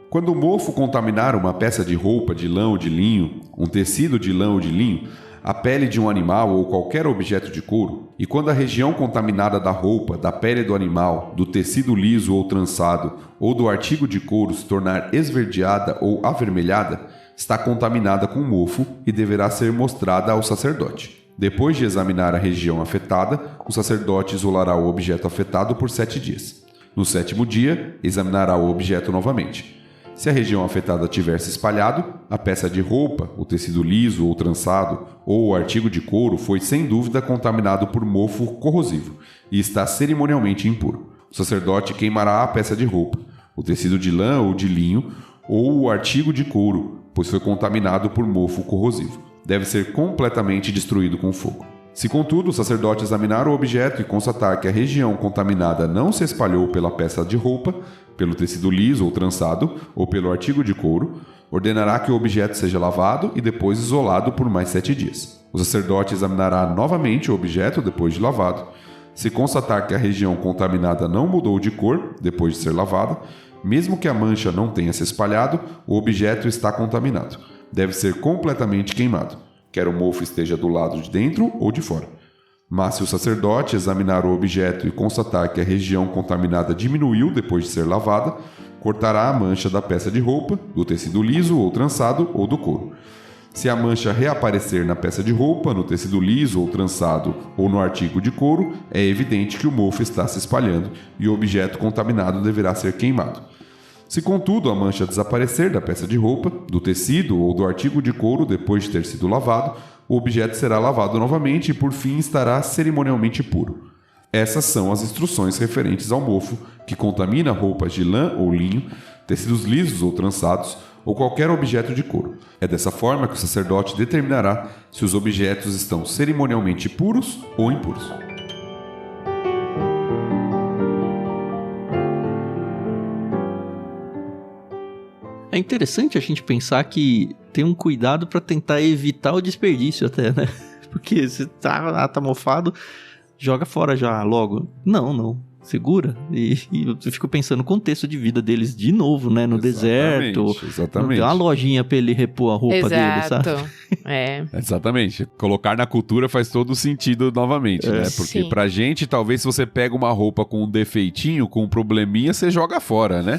Quando o mofo contaminar uma peça de roupa de lã ou de linho, um tecido de lã ou de linho, a pele de um animal ou qualquer objeto de couro, e quando a região contaminada da roupa, da pele do animal, do tecido liso ou trançado, ou do artigo de couro se tornar esverdeada ou avermelhada, está contaminada com mofo e deverá ser mostrada ao sacerdote. Depois de examinar a região afetada, o sacerdote isolará o objeto afetado por 7 dias. No 7º dia, examinará o objeto novamente. Se a região afetada tiver se espalhado, a peça de roupa, o tecido liso ou trançado, ou o artigo de couro foi sem dúvida contaminado por mofo corrosivo e está cerimonialmente impuro. O sacerdote queimará a peça de roupa, o tecido de lã ou de linho, ou o artigo de couro, pois foi contaminado por mofo corrosivo. Deve ser completamente destruído com fogo. Se, contudo, o sacerdote examinar o objeto e constatar que a região contaminada não se espalhou pela peça de roupa, pelo tecido liso ou trançado, ou pelo artigo de couro, ordenará que o objeto seja lavado e depois isolado por mais 7 dias. O sacerdote examinará novamente o objeto depois de lavado. Se constatar que a região contaminada não mudou de cor depois de ser lavada, mesmo que a mancha não tenha se espalhado, o objeto está contaminado. Deve ser completamente queimado, quer o mofo esteja do lado de dentro ou de fora. Mas se o sacerdote examinar o objeto e constatar que a região contaminada diminuiu depois de ser lavada, cortará a mancha da peça de roupa, do tecido liso ou trançado ou do couro. Se a mancha reaparecer na peça de roupa, no tecido liso ou trançado ou no artigo de couro, é evidente que o mofo está se espalhando e o objeto contaminado deverá ser queimado. Se, contudo, a mancha desaparecer da peça de roupa, do tecido ou do artigo de couro depois de ter sido lavado, o objeto será lavado novamente e, por fim, estará cerimonialmente puro. Essas são as instruções referentes ao mofo, que contamina roupas de lã ou linho, tecidos lisos ou trançados, ou qualquer objeto de couro. É dessa forma que o sacerdote determinará se os objetos estão cerimonialmente puros ou impuros. É interessante a gente pensar que tem um cuidado pra tentar evitar o desperdício até, né? Porque você tá mofado, joga fora já logo. Não. Segura. E eu fico pensando no contexto de vida deles de novo, né? No deserto. Exatamente. Tem uma lojinha pra ele repor a roupa dele, sabe? É. Exatamente. Colocar na cultura faz todo sentido novamente, né? Porque pra gente, talvez se você pega uma roupa com um defeitinho, com um probleminha, você joga fora, né?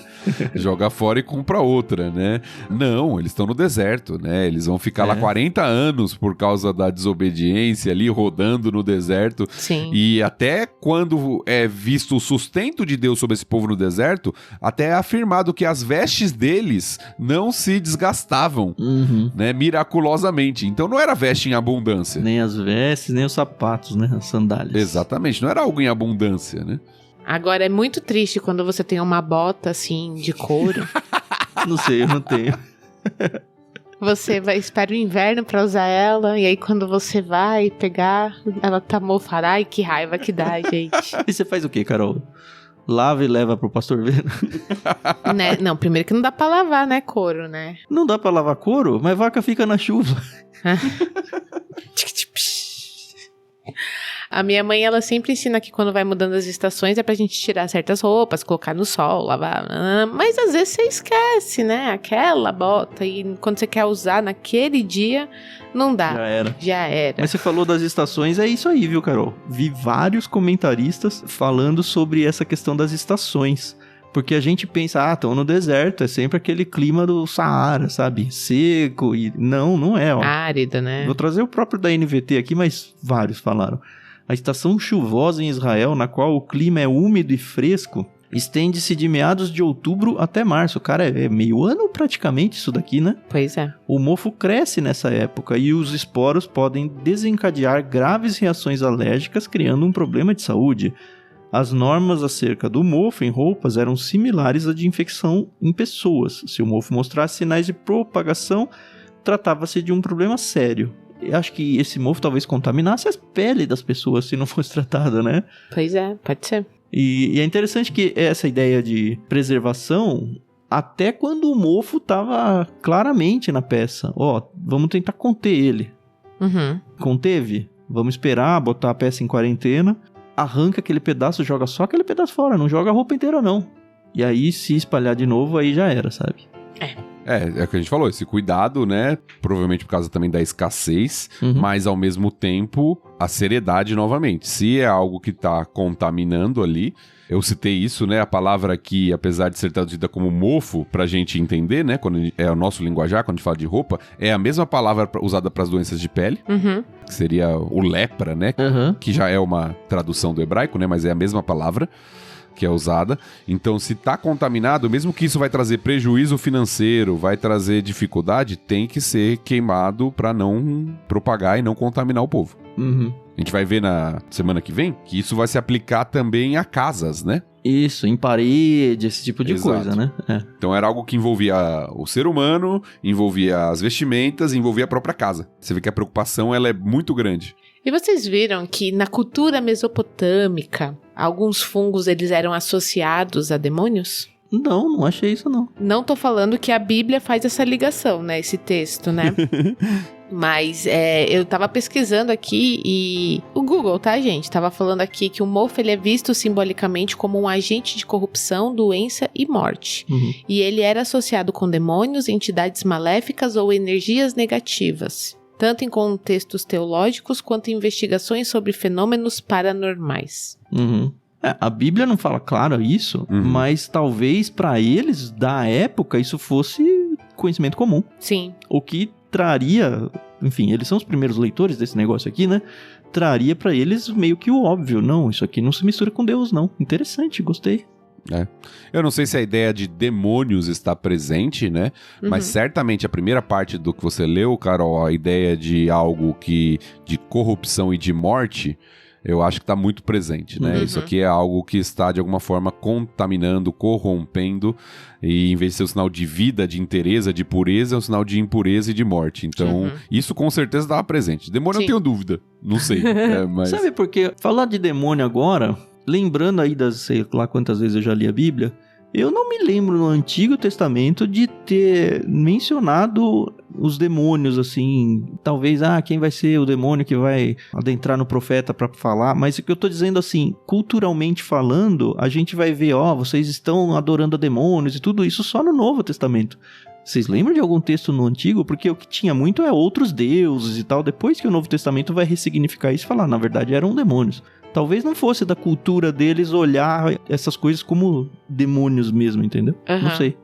Joga fora e compra outra, né? Não, eles estão no deserto, né? Eles vão ficar lá 40 anos por causa da desobediência ali, rodando no deserto. Sim. E até quando é visto visto o sustento de Deus sobre esse povo no deserto, até é afirmado que as vestes deles não se desgastavam, né, miraculosamente. Então não era veste em abundância. Nem as vestes, nem os sapatos, né? As sandálias. Exatamente, não era algo em abundância, né? Agora, é muito triste quando você tem uma bota, assim, de couro. Não sei, eu não tenho. Você espera o inverno pra usar ela, e aí quando você vai pegar, ela tá mofada. Ai, que raiva que dá, gente. E você faz o quê, Carol? Lava e leva pro pastor ver? Né? Não, primeiro que não dá pra lavar, né, couro, né? Não dá pra lavar couro, mas vaca fica na chuva. A minha mãe, ela sempre ensina que quando vai mudando as estações é pra gente tirar certas roupas, colocar no sol, lavar. Mas às vezes você esquece, né? Aquela bota. E quando você quer usar naquele dia, não dá. Já era. Mas você falou das estações, é isso aí, viu, Carol? Vi vários comentaristas falando sobre essa questão das estações. Porque a gente pensa, estão no deserto, é sempre aquele clima do Saara, sabe? Seco e... Não é, ó. Árido, né? Vou trazer o próprio da NVT aqui, mas vários falaram. A estação chuvosa em Israel, na qual o clima é úmido e fresco, estende-se de meados de outubro até março. Cara, é meio ano praticamente isso daqui, né? Pois é. O mofo cresce nessa época e os esporos podem desencadear graves reações alérgicas, criando um problema de saúde. As normas acerca do mofo em roupas eram similares à de infecção em pessoas. Se o mofo mostrasse sinais de propagação, tratava-se de um problema sério. Eu acho que esse mofo talvez contaminasse as peles das pessoas se não fosse tratado, né? Pois é, pode ser. E é interessante que essa ideia de preservação, até quando o mofo estava claramente na peça. Vamos tentar conter ele. Conteve? Vamos esperar, botar a peça em quarentena, arranca aquele pedaço, joga só aquele pedaço fora, não joga a roupa inteira não. E aí, se espalhar de novo, aí já era, sabe? É o que a gente falou, esse cuidado, né? Provavelmente por causa também da escassez, mas ao mesmo tempo a seriedade novamente. Se é algo que tá contaminando ali, eu citei isso, né? A palavra aqui, apesar de ser traduzida como mofo, pra gente entender, né? Quando é o nosso linguajar, quando a gente fala de roupa, é a mesma palavra usada para as doenças de pele, que seria o lepra, né? Que já é uma tradução do hebraico, né? Mas é a mesma palavra que é usada. Então, se tá contaminado, mesmo que isso vai trazer prejuízo financeiro, vai trazer dificuldade, tem que ser queimado para não propagar e não contaminar o povo. A gente vai ver na semana que vem que isso vai se aplicar também a casas, né? Isso, em parede, esse tipo de coisa, né? Então era algo que envolvia o ser humano, envolvia as vestimentas, envolvia a própria casa. Você vê que a preocupação ela é muito grande. E vocês viram que na cultura mesopotâmica, alguns fungos eles eram associados a demônios? Não achei isso não. Não tô falando que a Bíblia faz essa ligação, né? Esse texto, né? Mas eu tava pesquisando aqui e... O Google, tá, gente? Tava falando aqui que o mofo ele é visto simbolicamente como um agente de corrupção, doença e morte. E ele era associado com demônios, entidades maléficas ou energias negativas, tanto em contextos teológicos quanto em investigações sobre fenômenos paranormais. A Bíblia não fala claro isso, mas talvez para eles, da época, isso fosse conhecimento comum. Sim. O que traria, enfim, eles são os primeiros leitores desse negócio aqui, né? Traria para eles meio que o óbvio. Não, isso aqui não se mistura com Deus, não. Interessante, gostei. Eu não sei se a ideia de demônios está presente, né? Mas certamente a primeira parte do que você leu, Carol, a ideia de algo de corrupção e de morte, eu acho que está muito presente, né? Isso aqui é algo que está, de alguma forma, contaminando, corrompendo, e em vez de ser um sinal de vida, de inteireza, de pureza, é um sinal de impureza e de morte. Então, isso com certeza estava presente. Demônio, eu não tenho dúvida. Não sei. Mas... Sabe por quê? Falar de demônio agora, lembrando aí das, sei lá quantas vezes eu já li a Bíblia, eu não me lembro no Antigo Testamento de ter mencionado os demônios, assim, talvez, quem vai ser o demônio que vai adentrar no profeta pra falar, mas o que eu tô dizendo, assim, culturalmente falando, a gente vai ver, vocês estão adorando a demônios e tudo isso só no Novo Testamento. Vocês lembram de algum texto no Antigo? Porque o que tinha muito é outros deuses e tal, depois que o Novo Testamento vai ressignificar isso e falar, na verdade, eram demônios. Talvez não fosse da cultura deles olhar essas coisas como demônios mesmo, entendeu? Não sei.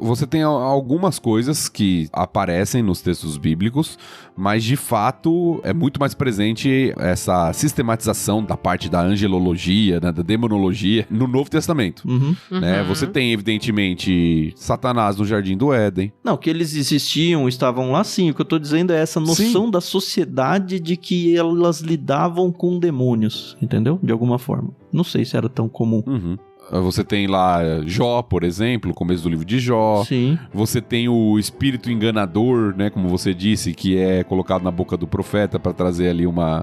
Você tem algumas coisas que aparecem nos textos bíblicos, mas de fato é muito mais presente essa sistematização da parte da angelologia, né, da demonologia no Novo Testamento. Né? Você tem, evidentemente, Satanás no Jardim do Éden. Não, que eles existiam, estavam lá sim. O que eu tô dizendo é essa noção da sociedade de que elas lidavam com demônios, entendeu? De alguma forma. Não sei se era tão comum. Você tem lá Jó, por exemplo, o começo do livro de Jó. Sim. Você tem o espírito enganador, né, como você disse, que é colocado na boca do profeta para trazer ali uma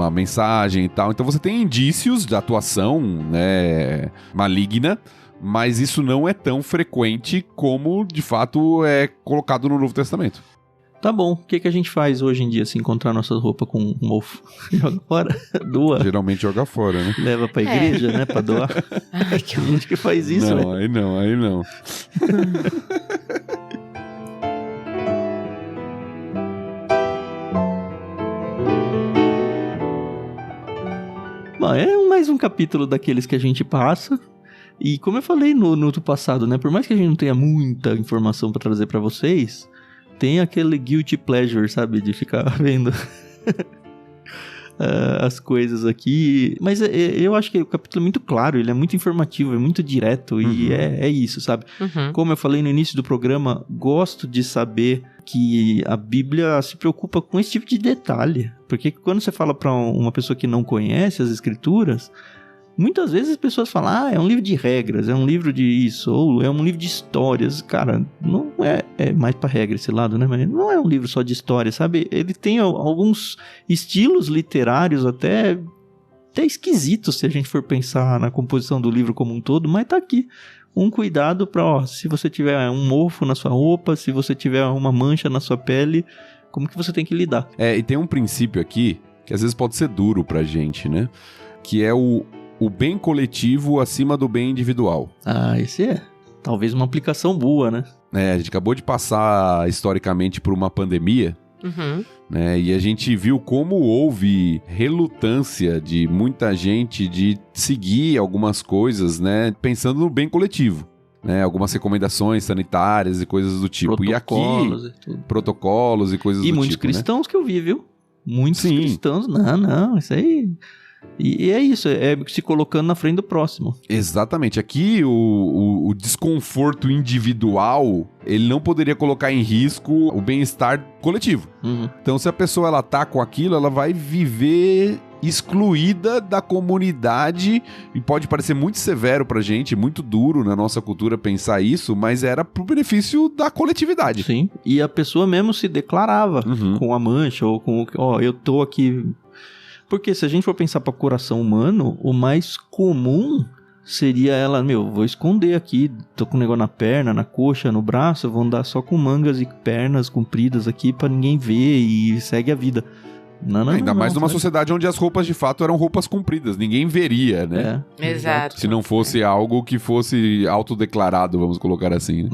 mensagem e tal. Então você tem indícios de atuação, né, maligna, mas isso não é tão frequente como, de fato, é colocado no Novo Testamento. Tá bom, o que a gente faz hoje em dia se encontrar nossas roupas com um mofo? Joga fora? Doa? Geralmente joga fora, né? Leva pra igreja, né? Pra doar. Ai, que Tem gente que faz isso, não, né? Aí não. Bom, é mais um capítulo daqueles que a gente passa. E como eu falei no outro passado, né? Por mais que a gente não tenha muita informação pra trazer pra vocês, tem aquele guilty pleasure, sabe? De ficar vendo as coisas aqui. Mas eu acho que o capítulo é muito claro, ele é muito informativo, é muito direto. E é isso, sabe? Como eu falei no início do programa, gosto de saber que a Bíblia se preocupa com esse tipo de detalhe. Porque quando você fala pra uma pessoa que não conhece as Escrituras, muitas vezes as pessoas falam, é um livro de regras, é um livro de isso, ou é um livro de histórias. Cara, não é mais pra regra esse lado, né? Mas não é um livro só de história, sabe? Ele tem alguns estilos literários até esquisitos, se a gente for pensar na composição do livro como um todo, mas tá aqui. Um cuidado pra, se você tiver um mofo na sua roupa, se você tiver uma mancha na sua pele, como que você tem que lidar. E tem um princípio aqui, que às vezes pode ser duro pra gente, né? Que é o bem coletivo acima do bem individual. Esse é talvez uma aplicação boa, né? A gente acabou de passar historicamente por uma pandemia, né? E a gente viu como houve relutância de muita gente de seguir algumas coisas, né? Pensando no bem coletivo. Né, algumas recomendações sanitárias e coisas do tipo. Protocolos e aqui, protocolos e coisas do tipo. E muitos cristãos, né? Que eu vi, viu? Muitos cristãos. Não, isso aí... E é isso, é se colocando na frente do próximo. Exatamente. Aqui o desconforto individual, ele não poderia colocar em risco o bem-estar coletivo. Então, se a pessoa ela tá com aquilo, ela vai viver excluída da comunidade, e pode parecer muito severo pra gente, muito duro na nossa cultura pensar isso, mas era pro benefício da coletividade. Sim, e a pessoa mesmo se declarava com a mancha, ou com eu tô aqui... Porque se a gente for pensar para o coração humano, o mais comum seria ela, vou esconder aqui, tô com um negócio na perna, na coxa, no braço, eu vou andar só com mangas e pernas compridas aqui para ninguém ver e segue a vida. Ainda mais numa sociedade onde as roupas de fato eram roupas compridas, ninguém veria, né? Exato. Se não fosse algo que fosse autodeclarado, vamos colocar assim.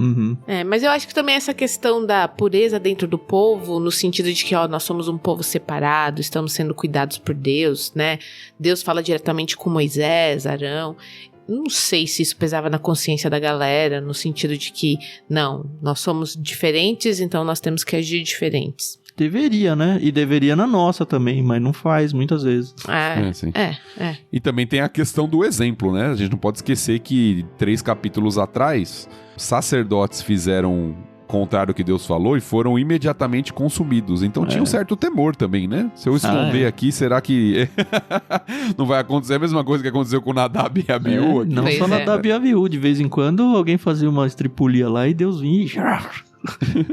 Né? Mas eu acho que também essa questão da pureza dentro do povo, no sentido de que nós somos um povo separado, estamos sendo cuidados por Deus, né? Deus fala diretamente com Moisés, Arão. Não sei se isso pesava na consciência da galera, no sentido de que, não, nós somos diferentes, então nós temos que agir diferentes. Deveria, né? E deveria na nossa também, mas não faz muitas vezes. Sim. E também tem a questão do exemplo, né? A gente não pode esquecer que 3 capítulos atrás, sacerdotes fizeram contrário ao que Deus falou e foram imediatamente consumidos. Então tinha um certo temor também, né? Se eu esconder aqui, será que não vai acontecer a mesma coisa que aconteceu com Nadab e Abiú? Não só Nadab e Abiú. De vez em quando alguém fazia uma estripulia lá e Deus vinha e...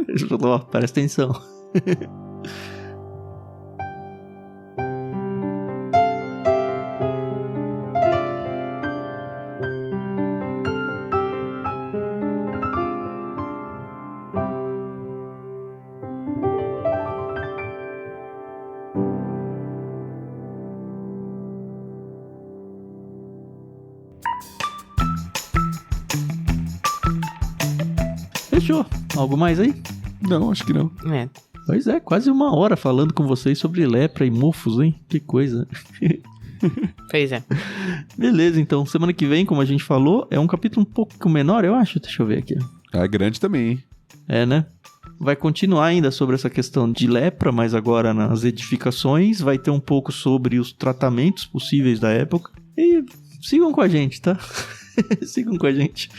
Ele falou, presta atenção. Fechou. Algo mais aí? Não, acho que não. Pois é, quase 1 hora falando com vocês sobre lepra e mofos, hein? Que coisa. Pois é. Beleza, então, semana que vem, como a gente falou, é um capítulo um pouco menor, eu acho. Deixa eu ver aqui. É grande também, hein? É, né? Vai continuar ainda sobre essa questão de lepra, mas agora nas edificações. Vai ter um pouco sobre os tratamentos possíveis da época. E sigam com a gente, tá? Sigam com a gente.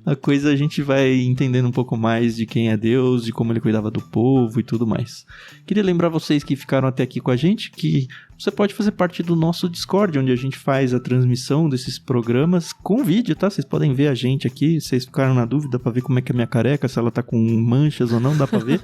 A coisa a gente vai entendendo um pouco mais de quem é Deus, de como ele cuidava do povo e tudo mais. Queria lembrar vocês que ficaram até aqui com a gente que você pode fazer parte do nosso Discord, onde a gente faz a transmissão desses programas com vídeo, tá? Vocês podem ver a gente aqui, vocês ficaram na dúvida pra ver como é que é a minha careca, se ela tá com manchas ou não, dá pra ver.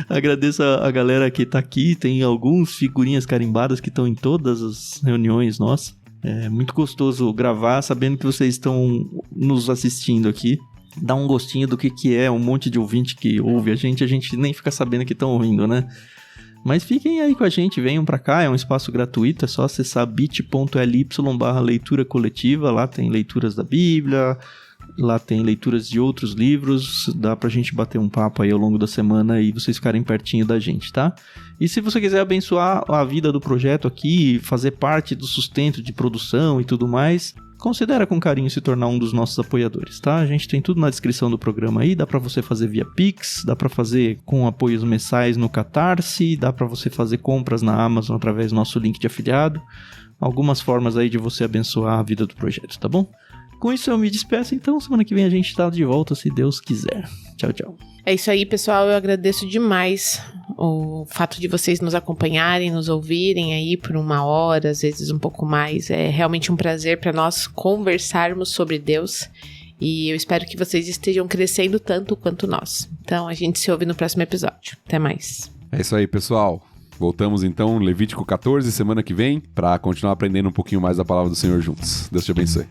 Agradeço a galera que tá aqui, tem alguns figurinhas carimbadas que estão em todas as reuniões nossas. É muito gostoso gravar sabendo que vocês estão nos assistindo aqui. Dá um gostinho do que é um monte de ouvinte que ouve a gente nem fica sabendo que estão ouvindo, né? Mas fiquem aí com a gente, venham pra cá, é um espaço gratuito, é só acessar bit.ly/leitura coletiva, lá tem leituras da Bíblia, lá tem leituras de outros livros, dá pra gente bater um papo aí ao longo da semana e vocês ficarem pertinho da gente, tá? E se você quiser abençoar a vida do projeto aqui, fazer parte do sustento de produção e tudo mais, considera com carinho se tornar um dos nossos apoiadores, tá? A gente tem tudo na descrição do programa aí, dá pra você fazer via Pix, dá pra fazer com apoios mensais no Catarse, dá pra você fazer compras na Amazon através do nosso link de afiliado, algumas formas aí de você abençoar a vida do projeto, tá bom? Com isso eu me despeço, então semana que vem a gente tá de volta, se Deus quiser. Tchau, tchau. É isso aí, pessoal, eu agradeço demais o fato de vocês nos acompanharem, nos ouvirem aí por 1 hora, às vezes um pouco mais. É realmente um prazer para nós conversarmos sobre Deus e eu espero que vocês estejam crescendo tanto quanto nós. Então a gente se ouve no próximo episódio. Até mais. É isso aí, pessoal. Voltamos então, Levítico 14, semana que vem, para continuar aprendendo um pouquinho mais da palavra do Senhor juntos. Deus te abençoe.